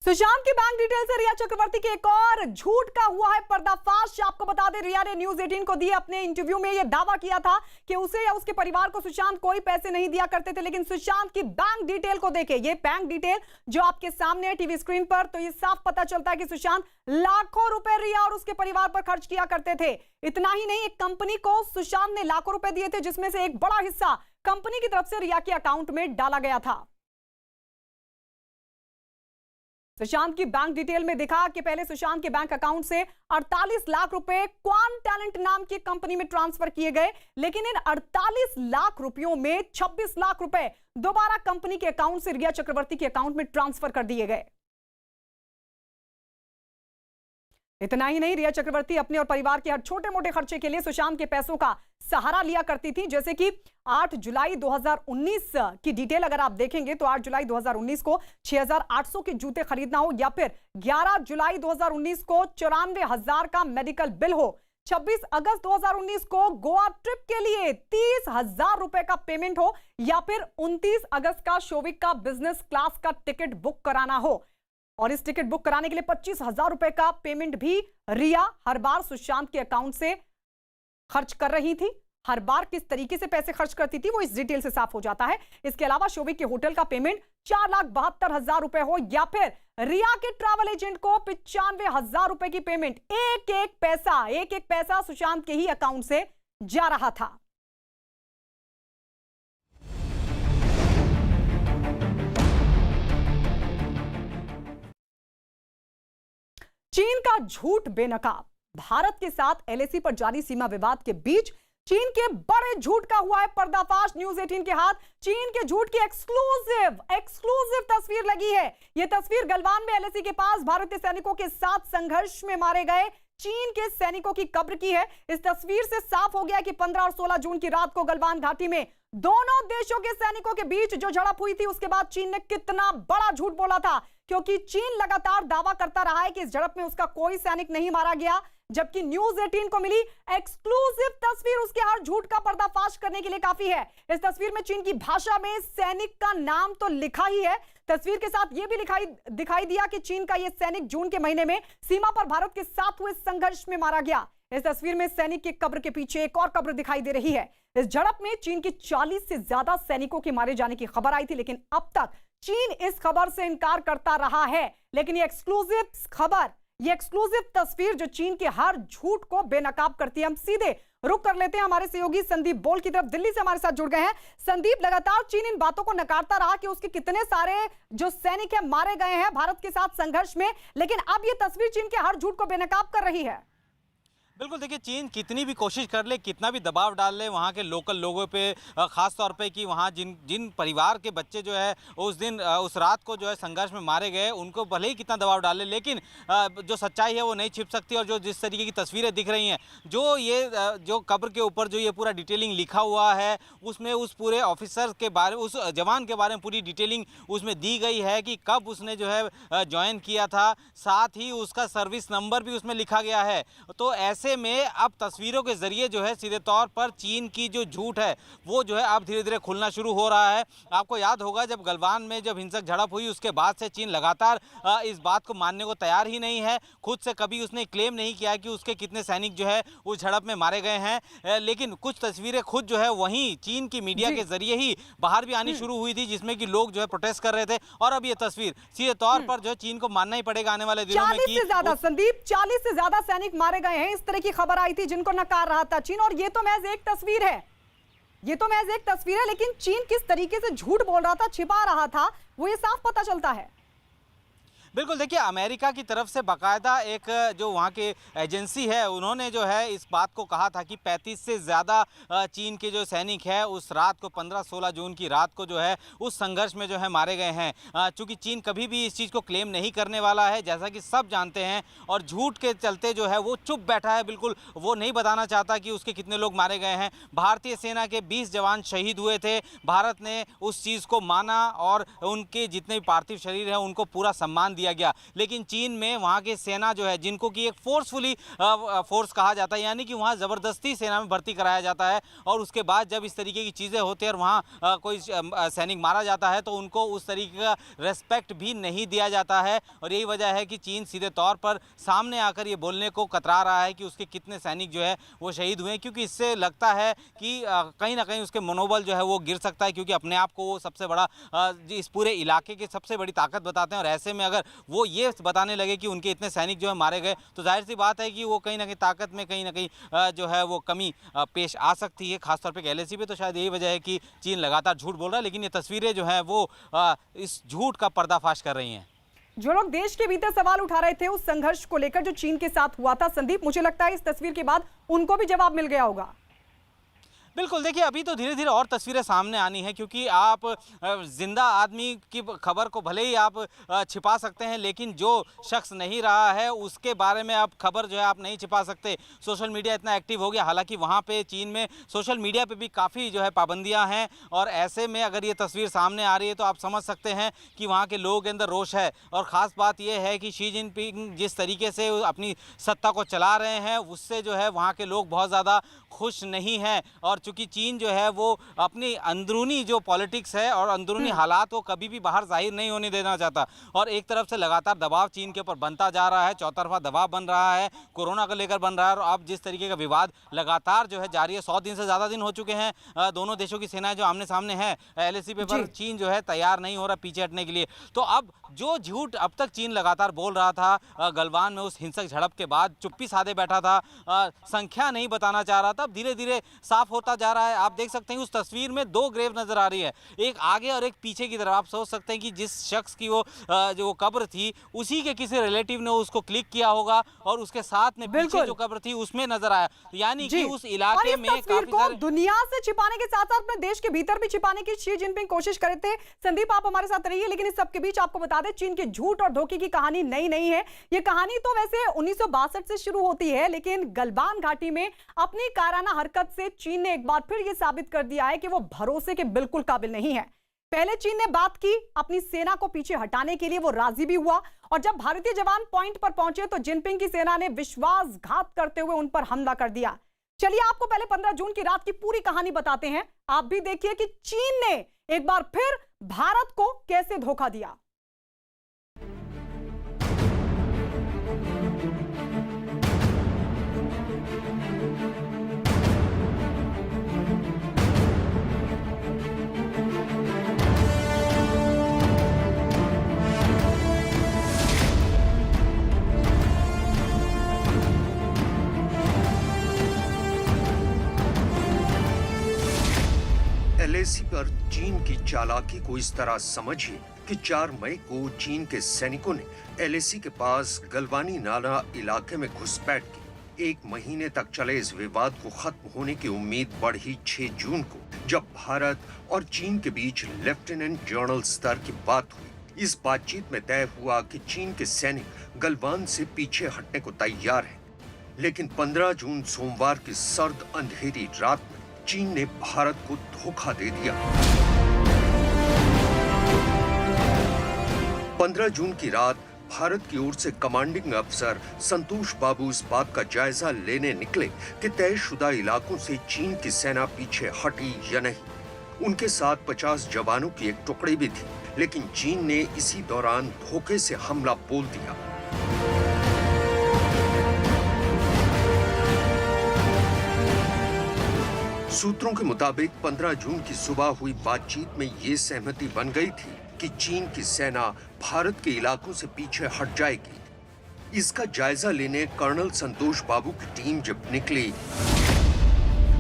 Sushant की bank detail से रिया चक्रवर्ती के एक और झूठ का हुआ है पर्दाफाश। आपको बता दें, रिया ने न्यूज 18 को दिए अपने इंटरव्यू में यह दावा किया था कि उसे या उसके परिवार को सुशांत कोई पैसे नहीं दिया करते थे, लेकिन सुशांत की बैंक डिटेल को देखें, ये बैंक डिटेल जो आपके सामने है टीवी स्क्रीन पर, तो ये साफ पता चलता है कि सुशांत लाखों रुपए रिया और उसके परिवार पर खर्च किया करते थे। इतना ही नहीं, एक कंपनी को सुशांत ने लाखों रुपए दिए थे, जिसमें से एक बड़ा हिस्सा कंपनी की तरफ से रिया के अकाउंट में डाला गया था। सुशांत की बैंक डिटेल में दिखा कि पहले सुशांत के बैंक अकाउंट से 48 लाख रुपए क्वान टैलेंट नाम की कंपनी में ट्रांसफर किए गए, लेकिन इन 48 लाख रुपयों में 26 लाख रुपए दोबारा कंपनी के अकाउंट से रिया चक्रवर्ती के अकाउंट में ट्रांसफर कर दिए गए। इतना ही नहीं, रिया चक्रवर्ती अपने और परिवार के हर छोटे मोटे खर्चे के लिए सुशांत के पैसों का सहारा लिया करती थी, जैसे कि 8 जुलाई 2019 की डिटेल अगर आप देखेंगे तो 8 जुलाई 2019 को 6,800 के जूते खरीदना हो, या फिर 11 जुलाई 2019 को 94,000 का मेडिकल बिल हो, 26 अगस्त 2019 को गोवा ट्रिप के लिए 30,000 रुपए का पेमेंट हो, या फिर 29 अगस्त का शोविक का बिजनेस क्लास का टिकट बुक कराना हो। और इस टिकट बुक कराने के लिए 25,000 रुपए का पेमेंट भी रिया हर बार सुशांत के अकाउंट से खर्च कर रही थी। हर बार किस तरीके से पैसे खर्च करती थी वो इस डिटेल से साफ हो जाता है। इसके अलावा शोविक के होटल का पेमेंट 4,72,000 रुपए हो, या फिर रिया के ट्रैवल एजेंट को 95,000 रुपए की पेमेंट, एक एक पैसा सुशांत के ही अकाउंट से जा रहा था। चीन का झूठ बेनकाब। भारत के साथ एलएसी पर जारी सीमा विवाद के बीच चीन के बड़े झूठ का हुआ है पर्दाफाश। न्यूज 18 के हाथ चीन के झूठ की एक्सक्लूसिव तस्वीर लगी है। यह तस्वीर गलवान में एलएसी के पास भारतीय सैनिकों के साथ संघर्ष में मारे गए चीन के सैनिकों की कब्र की है। इस तस्वीर से साफ हो गया कि 15 और 16 जून की रात को गलवान घाटी में दोनों देशों के सैनिकों के बीच जो झड़प हुई थी, उसके बाद चीन ने कितना बड़ा झूठ बोला था, क्योंकि चीन लगातार दावा करता रहा है कि इस झड़प में उसका कोई सैनिक नहीं मारा गया, जबकि न्यूज 18 को मिली एक्सक्लूसिव तस्वीर उसके हर झूठ का पर्दाफाश करने के लिए काफी है। इस तस्वीर में चीन की भाषा में सैनिक का नाम तो लिखा ही है, तस्वीर के साथ यह भी दिखाई दिया कि चीन का यह सैनिक जून के महीने में सीमा पर भारत के साथ हुए संघर्ष में मारा गया। इस तस्वीर में सैनिक की कब्र के पीछे एक और कब्र दिखाई दे रही है। इस झड़प में चीन के 40 से ज्यादा सैनिकों के मारे जाने की खबर आई थी, लेकिन अब तक चीन इस खबर से इनकार करता रहा है। लेकिन ये एक्सक्लूसिव खबर, ये एक्सक्लूसिव तस्वीर जो चीन के हर झूठ को बेनकाब करती है। हम सीधे रुक कर लेते हैं हमारे सहयोगी संदीप बोल की तरफ, दिल्ली से हमारे साथ जुड़ गए हैं। संदीप, लगातार चीन इन बातों को नकारता रहा कि उसके कितने सारे जो सैनिक है मारे गए हैं भारत के साथ संघर्ष में, लेकिन अब ये तस्वीर चीन के हर झूठ को बेनकाब कर रही है। बिल्कुल, देखिए चीन कितनी भी कोशिश कर ले, कितना भी दबाव डाल ले वहाँ के लोकल लोगों पे, ख़ास तौर पे कि वहाँ जिन परिवार के बच्चे जो है उस रात को जो है संघर्ष में मारे गए, उनको भले ही कितना दबाव डाल ले, लेकिन जो सच्चाई है वो नहीं छिप सकती। और जो जिस तरीके की तस्वीरें दिख रही हैं, जो कब्र के ऊपर जो ये पूरा डिटेलिंग लिखा हुआ है, उसमें उस पूरे ऑफिसर के बारे में, उस जवान के बारे में पूरी डिटेलिंग उसमें दी गई है कि कब उसने जो है ज्वाइन किया था, साथ ही उसका सर्विस नंबर भी उसमें लिखा गया है। तो ऐसे में अब तस्वीरों के जरिए जो है सीधे तौर पर चीन की जो झूठ है वो जो है अब धीरे धीरे खुलना शुरू हो रहा है। आपको याद होगा जब गलवान में जब हिंसक झड़प हुई, उसके बाद से चीन लगातार इस बात को मानने को तैयार ही नहीं है। खुद से कभी उसने क्लेम नहीं किया कि उसके कितने सैनिक जो है उस झड़प में मारे गए हैं, लेकिन कुछ तस्वीरें खुद जो है वहीं चीन की मीडिया के जरिए ही बाहर भी आनी शुरू हुई थी, जिसमें कि लोग जो है प्रोटेस्ट कर रहे थे। और अब ये तस्वीर सीधे तौर पर जो है चीन को मानना ही पड़ेगा आने वाले दिनों में कि 40 से ज्यादा सैनिक मारे गए हैं, इस तरह की खबर आई थी जिनको नकार रहा था चीन। और ये तो महज एक तस्वीर है, लेकिन चीन किस तरीके से झूठ बोल रहा था, छिपा रहा था, वो ये साफ पता चलता है। बिल्कुल, देखिए अमेरिका की तरफ से बाकायदा एक जो वहाँ की एजेंसी है, उन्होंने जो है इस बात को कहा था कि 35 से ज़्यादा चीन के जो सैनिक हैं उस रात को 15-16 जून की रात को जो है उस संघर्ष में जो है मारे गए हैं। चूँकि चीन कभी भी इस चीज़ को क्लेम नहीं करने वाला है, जैसा कि सब जानते हैं, और झूठ के चलते जो है वो चुप बैठा है, बिल्कुल वो नहीं बताना चाहता कि उसके कितने लोग मारे गए हैं। भारतीय सेना के 20 जवान शहीद हुए थे, भारत ने उस चीज़ को माना और उनके जितने भी पार्थिव शरीर हैं उनको पूरा सम्मान दिया गया। लेकिन चीन में वहां की सेना जो है, जिनको कि एक फोर्सफुली फोर्स कहा जाता है, यानी कि वहां जबरदस्ती सेना में भर्ती कराया जाता है, और उसके बाद जब इस तरीके की चीजें होती है और वहां कोई सैनिक मारा जाता है तो उनको उस तरीके का रेस्पेक्ट भी नहीं दिया जाता है। और यही वजह है कि चीन सीधे तौर पर सामने आकर ये बोलने को कतरा रहा है कि उसके कितने सैनिक जो है वो शहीद हुए, क्योंकि इससे लगता है कि कहीं ना कहीं उसके मनोबल जो है वो गिर सकता है, क्योंकि अपने आप को वो सबसे बड़ा इस पूरे इलाके की सबसे बड़ी ताकत बताते हैं। और ऐसे में अगर वो ये बताने लगे कि उनके इतने सैनिक जो है मारे गए, तो जाहिर सी बात है कि वो कहीं ना कहीं ताकत में कहीं ना कहीं जो है वो कमी पेश आ सकती है, खासतौर पे LAC पे। तो शायद यही वजह है कि चीन लगातार झूठ बोल रहा है, लेकिन ये तस्वीरें जो हैं वो इस झूठ का पर्दाफाश कर रही हैं। जो लोग देश के भीतर सवाल उठा रहे थे उस संघर्ष को लेकर जो चीन के साथ हुआ था, संदीप, मुझे लगता है इस तस्वीर के बाद उनको भी जवाब मिल गया होगा। बिल्कुल, देखिए अभी तो धीरे धीरे और तस्वीरें सामने आनी है, क्योंकि आप जिंदा आदमी की खबर को भले ही आप छिपा सकते हैं, लेकिन जो शख्स नहीं रहा है उसके बारे में आप खबर जो है आप नहीं छिपा सकते। सोशल मीडिया इतना एक्टिव हो गया, हालांकि वहाँ पे चीन में सोशल मीडिया पे भी काफ़ी जो है पाबंदियाँ हैं, और ऐसे में अगर ये तस्वीर सामने आ रही है तो आप समझ सकते हैं कि वहाँ के लोगों के अंदर रोष है। और ख़ास बात यह है कि शी जिनपिंग जिस तरीके से अपनी सत्ता को चला रहे हैं उससे जो है वहाँ के लोग बहुत ज़्यादा खुश नहीं हैं। और चूंकि चीन जो है वो अपनी अंदरूनी जो पॉलिटिक्स है और अंदरूनी हालात को कभी भी बाहर जाहिर नहीं होने देना चाहता, और एक तरफ से लगातार दबाव चीन के ऊपर बनता जा रहा है, चौतरफा दबाव बन रहा है, कोरोना को लेकर बन रहा है, और अब जिस तरीके का विवाद लगातार जो है जारी है, 100 दिन से ज़्यादा दिन हो चुके हैं, दोनों देशों की सेनाएं जो आमने सामने है LAC पे, पर चीन जो है तैयार नहीं हो रहा पीछे हटने के लिए। तो अब जो झूठ अब तक चीन लगातार बोल रहा था गलवान में उस हिंसक झड़प के बाद, चुप्पी साधे बैठा था, संख्या नहीं बताना चाह रहा था, अब धीरे धीरे साफ होता जा रहा है। आप देख सकते हैं उस तस्वीर में 2 ग्रेव नजर आ रही है, एक आगे और एक पीछे की तरफ। आप सोच सकते हैं कि जिस शख्स की वो जो कब्र थी उसी के किसी रिलेटिव ने उसको क्लिक किया होगा, और उसके साथ में पीछे जो कब्र थी उसमें नजर आया, यानी कि उस इलाके में काफी सारे दुनिया से छिपाने के साथ साथ अपने देश के भीतर भी छिपाने की शी जिनपिंग कोशिश कर रहे थे। संदीप, आप हमारे साथ रहिए, लेकिन इस सबके बीच आपको बता दें चीन के झूठ और धोखे की कहानी नई नहीं है। ये कहानी तो वैसे 1962 से शुरू होती है, लेकिन गलवान घाटी में अपनी कायराना हरकत से चीन ने एक बार फिर यह साबित कर दिया है कि वो भरोसे के बिल्कुल काबिल नहीं है। पहले चीन ने बात की अपनी सेना को पीछे हटाने के लिए, वो राजी भी हुआ, और जब भारतीय जवान पॉइंट पर पहुंचे तो जिनपिंग की सेना ने विश्वासघात करते हुए उन पर हमला कर दिया। चलिए आपको पहले 15 जून की रात की पूरी कहानी बताते हैं, आप भी देखिए कि चीन ने एक बार फिर भारत को कैसे धोखा दिया। एलएसी पर चीन की चालाकी को इस तरह समझिए कि 4 मई को चीन के सैनिकों ने एलएसी के पास गलवानी नाला इलाके में घुसपैठ की। 1 महीने तक चले इस विवाद को खत्म होने की उम्मीद बढ़ी 6 जून को, जब भारत और चीन के बीच लेफ्टिनेंट जनरल स्तर की बात हुई। इस बातचीत में तय हुआ कि चीन के सैनिक गलवान से पीछे हटने को तैयार हैं। लेकिन 15 जून सोमवार की सर्द अंधेरी रात में चीन ने भारत को धोखा दे दिया। 15 जून की रात भारत की ओर से कमांडिंग अफसर संतोष बाबू इस बात का जायजा लेने निकले कि तयशुदा इलाकों से चीन की सेना पीछे हटी या नहीं। उनके साथ 50 जवानों की एक टुकड़ी भी थी, लेकिन चीन ने इसी दौरान धोखे से हमला बोल दिया। सूत्रों के मुताबिक 15 जून की सुबह हुई बातचीत में ये सहमति बन गई थी कि चीन की सेना भारत के इलाकों से पीछे हट जाएगी। इसका जायजा लेने कर्नल संतोष बाबू की टीम जब निकली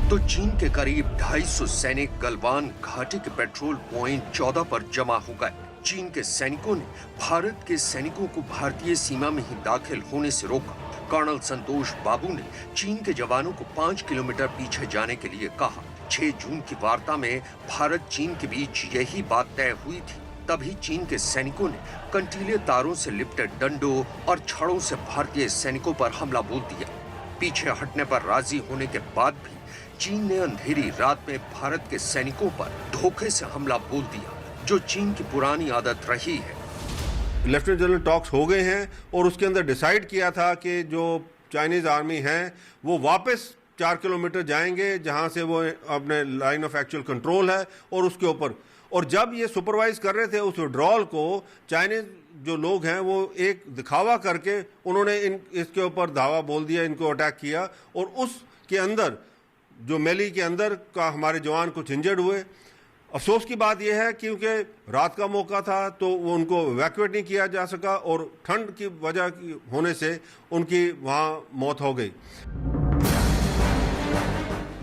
तो चीन के करीब 250 सैनिक गलवान घाटी के पेट्रोल पॉइंट 14 पर जमा हो गए। चीन के सैनिकों ने भारत के सैनिकों को भारतीय सीमा में ही दाखिल होने से रोका। कर्नल संतोष बाबू ने चीन के जवानों को 5 किलोमीटर पीछे जाने के लिए कहा। 6 जून की वार्ता में भारत चीन के बीच यही बात तय हुई थी। तभी चीन के सैनिकों ने कंटीले तारों से लिपटे डंडों और छड़ों से भारतीय सैनिकों पर हमला बोल दिया। पीछे हटने पर राजी होने के बाद भी चीन ने अंधेरी रात में भारत के सैनिकों पर धोखे से हमला बोल दिया, जो चीन की पुरानी आदत रही है। लेफ्टिनेंट जनरल टॉक्स हो गए हैं और उसके अंदर डिसाइड किया था कि जो चाइनीज आर्मी है वो वापस 4 किलोमीटर जाएंगे जहां से वो अपने लाइन ऑफ एक्चुअल कंट्रोल है और उसके ऊपर। और जब ये सुपरवाइज कर रहे थे उस विड्रॉल को, चाइनीज जो लोग हैं वो एक दिखावा करके उन्होंने इसके ऊपर धावा बोल दिया, इनको अटैक किया और उसके अंदर जो मैली के अंदर का हमारे जवान कुछ इंजर्ड हुए। अफसोस की बात यह है क्योंकि रात का मौका था तो वो उनको इवैक्यूएट नहीं किया जा सका और ठंड की वजह होने से उनकी वहां मौत हो गई।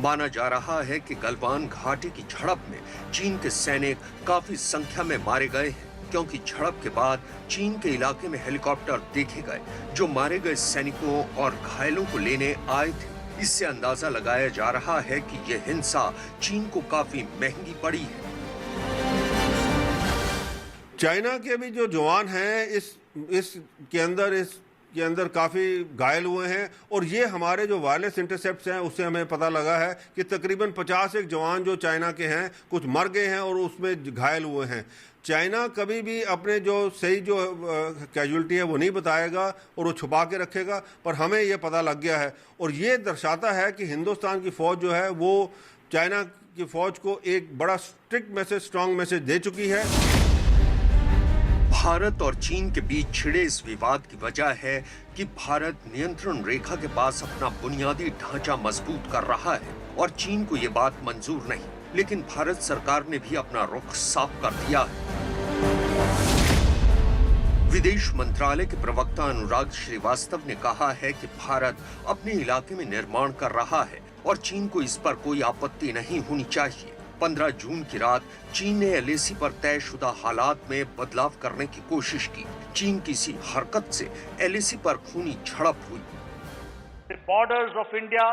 माना जा रहा है कि गलवान घाटी की झड़प में चीन के सैनिक काफी संख्या में मारे गए हैं, क्योंकि झड़प के बाद चीन के इलाके में हेलीकॉप्टर देखे गए जो मारे गए सैनिकों और घायलों को लेने आए थे। इससे अंदाजा लगाया जा रहा है कि यह हिंसा चीन को काफी महंगी पड़ी है। चाइना के भी जो जवान हैं इसके अंदर काफी घायल हुए हैं और ये हमारे जो वायरलेस इंटरसेप्ट्स हैं उससे हमें पता लगा है कि तकरीबन 51 जवान जो चाइना के हैं कुछ मर गए हैं और उसमें घायल हुए हैं। चाइना कभी भी अपने जो सही जो कैजुअलिटी है वो नहीं बताएगा और वो छुपा के रखेगा, पर हमें ये पता लग गया है और ये दर्शाता है कि हिंदुस्तान की फौज जो है वो चाइना की फौज को एक बड़ा स्ट्रिक्ट मैसेज, स्ट्रांग मैसेज दे चुकी है। भारत और चीन के बीच छिड़े इस विवाद की वजह है कि भारत नियंत्रण रेखा के पास अपना बुनियादी ढांचा मजबूत कर रहा है और चीन को ये बात मंजूर नहीं। लेकिन भारत सरकार ने भी अपना रुख साफ कर दिया है। विदेश मंत्रालय के प्रवक्ता अनुराग श्रीवास्तव ने कहा है कि भारत अपने इलाके में निर्माण कर रहा है और चीन को इस पर कोई आपत्ति नहीं होनी चाहिए। 15 जून की रात चीन ने एलएसी पर तयशुदा हालात में बदलाव करने की कोशिश की। चीन की इसी हरकत से एलएसी पर खूनी झड़प हुई। The borders of India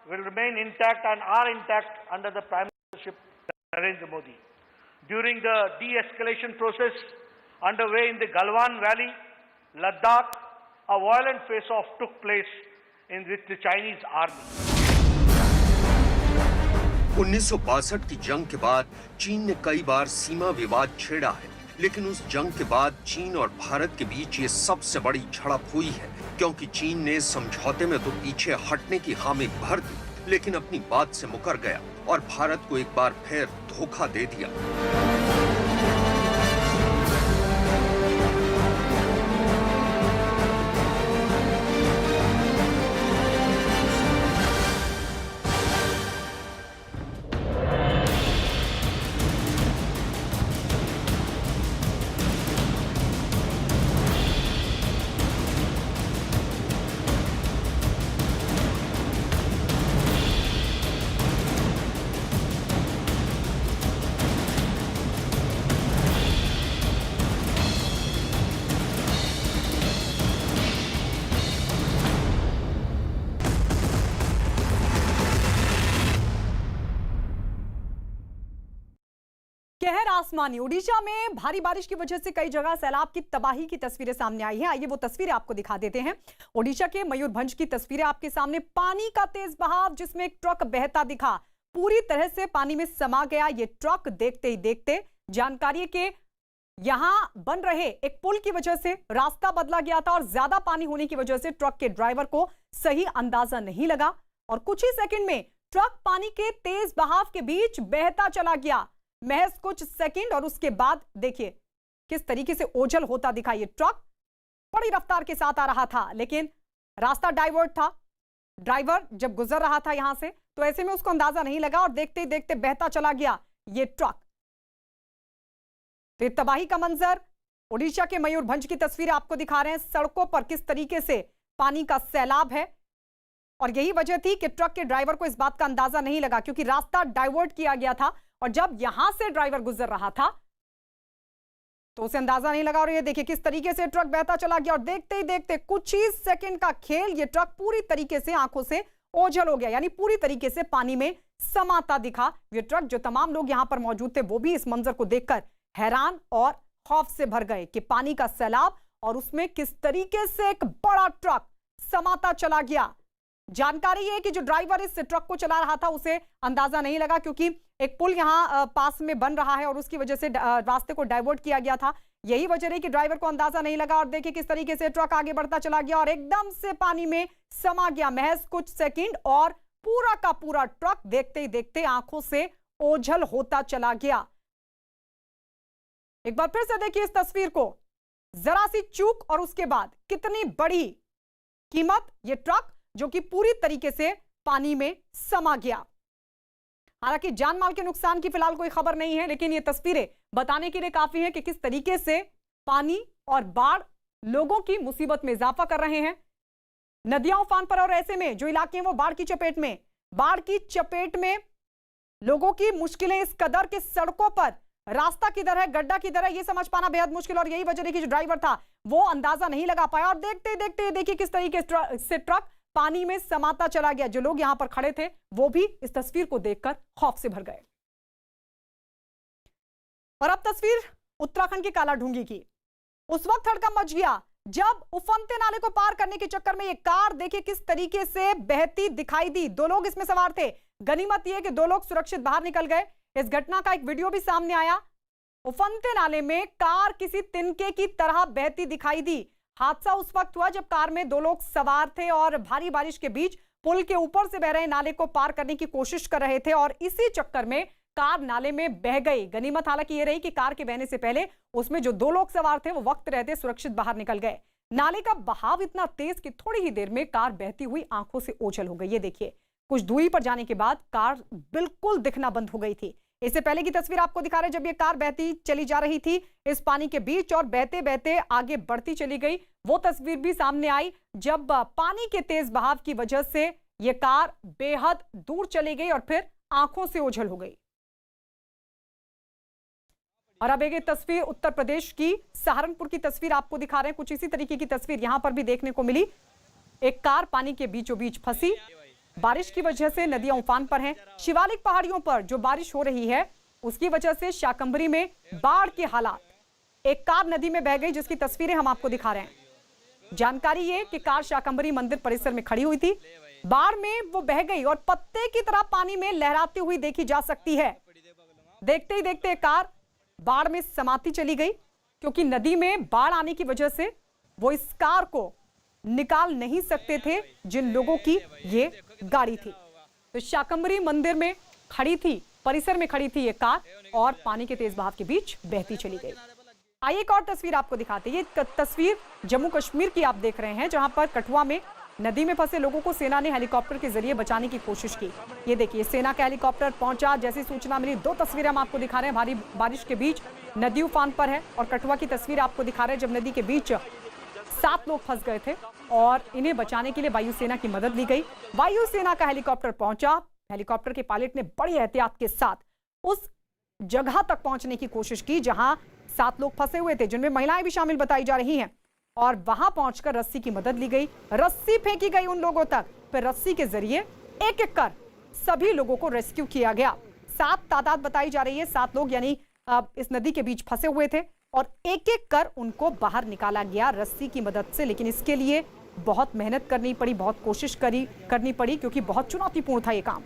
will remain intact and are intact under the Prime Ministership Narendra Modi. During the de-escalation process underway in the Galwan Valley, Ladakh, a violent face-off took place with the Chinese army. 1962 की जंग के बाद चीन ने कई बार सीमा विवाद छेड़ा है, लेकिन उस जंग के बाद चीन और भारत के बीच ये सबसे बड़ी झड़प हुई है, क्योंकि चीन ने समझौते में तो पीछे हटने की हामी भर दी, लेकिन अपनी बात से मुकर गया और भारत को एक बार फिर धोखा दे दिया। कहर आसमानी। ओडिशा में भारी बारिश की वजह से कई जगह सैलाब की तबाही की तस्वीरें सामने आई हैं। आइए वो तस्वीरें आपको दिखा देते हैं। ओडिशा के मयूरभंज की तस्वीरें आपके सामने। पानी का तेज बहाव, जिसमें एक ट्रक बहता दिखा, पूरी तरह से पानी में समा गया ये ट्रक। देखते ही देखते जानकारी के यहां बन रहे एक पुल की वजह से रास्ता बदला गया था और ज्यादा पानी होने की वजह से ट्रक के ड्राइवर को सही अंदाजा नहीं लगा और कुछ ही सेकंड में ट्रक पानी के तेज बहाव के बीच बहता चला गया। महज कुछ सेकंड और उसके बाद देखिए किस तरीके से ओझल होता दिखा। ये ट्रक बड़ी रफ्तार के साथ आ रहा था, लेकिन रास्ता डाइवर्ट था। ड्राइवर जब गुजर रहा था यहां से तो ऐसे में उसको अंदाजा नहीं लगा और देखते ही देखते बहता चला गया ये ट्रक। तो तबाही का मंजर ओडिशा के मयूरभंज की तस्वीरें आपको दिखा रहे हैं। सड़कों पर किस तरीके से पानी का सैलाब है और यही वजह थी कि ट्रक के ड्राइवर को इस बात का अंदाजा नहीं लगा, क्योंकि रास्ता डाइवर्ट किया गया था और जब यहां से ड्राइवर गुजर रहा था तो उसे अंदाजा नहीं लगा। और ये देखिए किस तरीके से ट्रक बहता चला गया और देखते ही देखते कुछ ही सेकंड का खेल ये ट्रक पूरी तरीके से आंखों से ओझल हो गया, यानी पूरी तरीके से पानी में समाता दिखा ये ट्रक। जो तमाम लोग यहां पर मौजूद थे वो भी इस मंजर को देखकर हैरान और खौफ से भर गए कि पानी का सैलाब और उसमें किस तरीके से एक बड़ा ट्रक समाता चला गया। जानकारी है कि जो ड्राइवर इस ट्रक को चला रहा था उसे अंदाजा नहीं लगा, क्योंकि एक पुल यहां पास में बन रहा है और उसकी वजह से रास्ते को डाइवर्ट किया गया था। यही वजह रही कि ड्राइवर को अंदाजा नहीं लगा और देखिए किस तरीके से ट्रक आगे बढ़ता चला गया और एकदम से पानी में समा गया। महज कुछ सेकंड और पूरा का पूरा ट्रक देखते ही देखते आंखों से ओझल होता चला गया। एक बार फिर से देखिए इस तस्वीर को। जरा सी चूक और उसके बाद कितनी बड़ी कीमत ये ट्रक जो कि पूरी तरीके से पानी में समा गया। हालांकि जान माल के नुकसान की फिलहाल कोई खबर नहीं है, लेकिन ये तस्वीरें बताने के लिए काफी है कि किस तरीके से पानी और बाढ़ लोगों की मुसीबत में इजाफा कर रहे हैं। नदियां उफान पर और ऐसे में जो इलाके हैं वो बाढ़ की चपेट में लोगों की मुश्किलें इस कदर के सड़कों पर रास्ता किधर है, गड्ढा किधर है, ये समझ पाना बेहद मुश्किल। और यही वजह है कि जो ड्राइवर था वो अंदाजा नहीं लगा पाया और देखते देखते देखिए किस तरीके से ट्रक पानी में समाता चला गया। जो लोग यहां पर खड़े थे वो भी इस तस्वीर को देखकर खौफ से भर गए। और अब तस्वीर उत्तराखंड की कालाढूंगी की। उस वक्त हड़कंप मच गया जब उफनते नाले को पार करने के चक्कर में ये कार देखिए किस तरीके से बहती दिखाई दी। 2 लोग इसमें सवार थे। गनीमत यह कि 2 लोग सुरक्षित बाहर निकल गए। इस घटना का एक वीडियो भी सामने आया। उफनते नाले में कार किसी तिनके की तरह बहती दिखाई दी। हादसा उस वक्त हुआ जब कार में 2 लोग सवार थे और भारी बारिश के बीच पुल के ऊपर से बह रहे नाले को पार करने की कोशिश कर रहे थे और इसी चक्कर में कार नाले में बह गई। गनीमत हालांकि ये रही कि कार के बहने से पहले उसमें जो 2 लोग सवार थे वो वक्त रहते सुरक्षित बाहर निकल गए। नाले का बहाव इतना तेज कि थोड़ी ही देर में कार बहती हुई आंखों से ओझल हो गई। ये देखिए कुछ दूरी पर जाने के बाद कार बिल्कुल दिखना बंद हो गई थी। इससे पहले की तस्वीर आपको दिखा रहे हैं जब ये कार बहती चली जा रही थी इस पानी के बीच और बहते बहते आगे बढ़ती चली गई। वो तस्वीर भी सामने आई जब पानी के तेज बहाव की वजह से ये कार बेहद दूर चली गई और फिर आंखों से ओझल हो गई। और अब एक तस्वीर उत्तर प्रदेश की सहारनपुर की तस्वीर आपको दिखा रहे हैं। कुछ इसी तरीके की तस्वीर यहां पर भी देखने को मिली। एक कार पानी के बीचों बीच फंसी। बारिश की वजह से नदियां उफान पर हैं। शिवालिक पहाड़ियों पर जो बारिश हो रही है उसकी वजह से शाकंभरी में बाढ़ के हालात। एक कार नदी में बह गई जिसकी तस्वीरें हम आपको दिखा रहे हैं। जानकारी ये कि कार शाकंभरी मंदिर परिसर में खड़ी हुई थी। बाढ़ में वो बह गई और पत्ते की तरह पानी में लहराती हुई देखी जा सकती है। देखते ही देखते कार बाढ़ में समाती चली गई, क्योंकि नदी में बाढ़ आने की वजह से वो इस कार को निकाल नहीं सकते थे जिन लोगों की ये गाड़ी थी। तो शाकंभरी मंदिर में खड़ी थी, परिसर में खड़ी थी ये कार और पानी के तेज बहाव के बीच बहती चली गई। आइए एक और तस्वीर आपको दिखाते हैं। ये तस्वीर जम्मू कश्मीर की आप देख रहे हैं, जहां पर कठुआ में नदी में फंसे लोगों को सेना ने हेलीकॉप्टर के जरिए बचाने की कोशिश की। ये देखिए सेना का हेलीकॉप्टर पहुंचा। जैसी सूचना मिली 2 तस्वीरें हम आपको दिखा रहे हैं। भारी बारिश के बीच नदी उफान पर है और कठुआ की तस्वीर आपको दिखा रहे हैं जब नदी के बीच 7 लोग फंस गए थे और इन्हें बचाने के लिए वायुसेना की मदद ली गई। वायुसेना का हेलीकॉप्टर पहुंचा। हेलीकॉप्टर के पायलट ने बड़ी एहतियात के साथ उस जगह तक पहुंचने की कोशिश की जहां 7 लोग फंसे हुए थे, जिनमें महिलाएं भी शामिल बताई जा रही हैं। और वहां पहुंचकर रस्सी की मदद ली गई। रस्सी फेंकी गई उन लोगों तक, फिर रस्सी के जरिए एक एक कर सभी लोगों को रेस्क्यू किया गया। 7 तादाद बताई जा रही है। 7 लोग यानी इस नदी के बीच फंसे हुए थे और एक एक कर उनको बाहर निकाला गया रस्सी की मदद से। लेकिन इसके लिए बहुत मेहनत करनी पड़ी, बहुत कोशिश करनी पड़ी, क्योंकि बहुत चुनौतीपूर्ण था ये काम।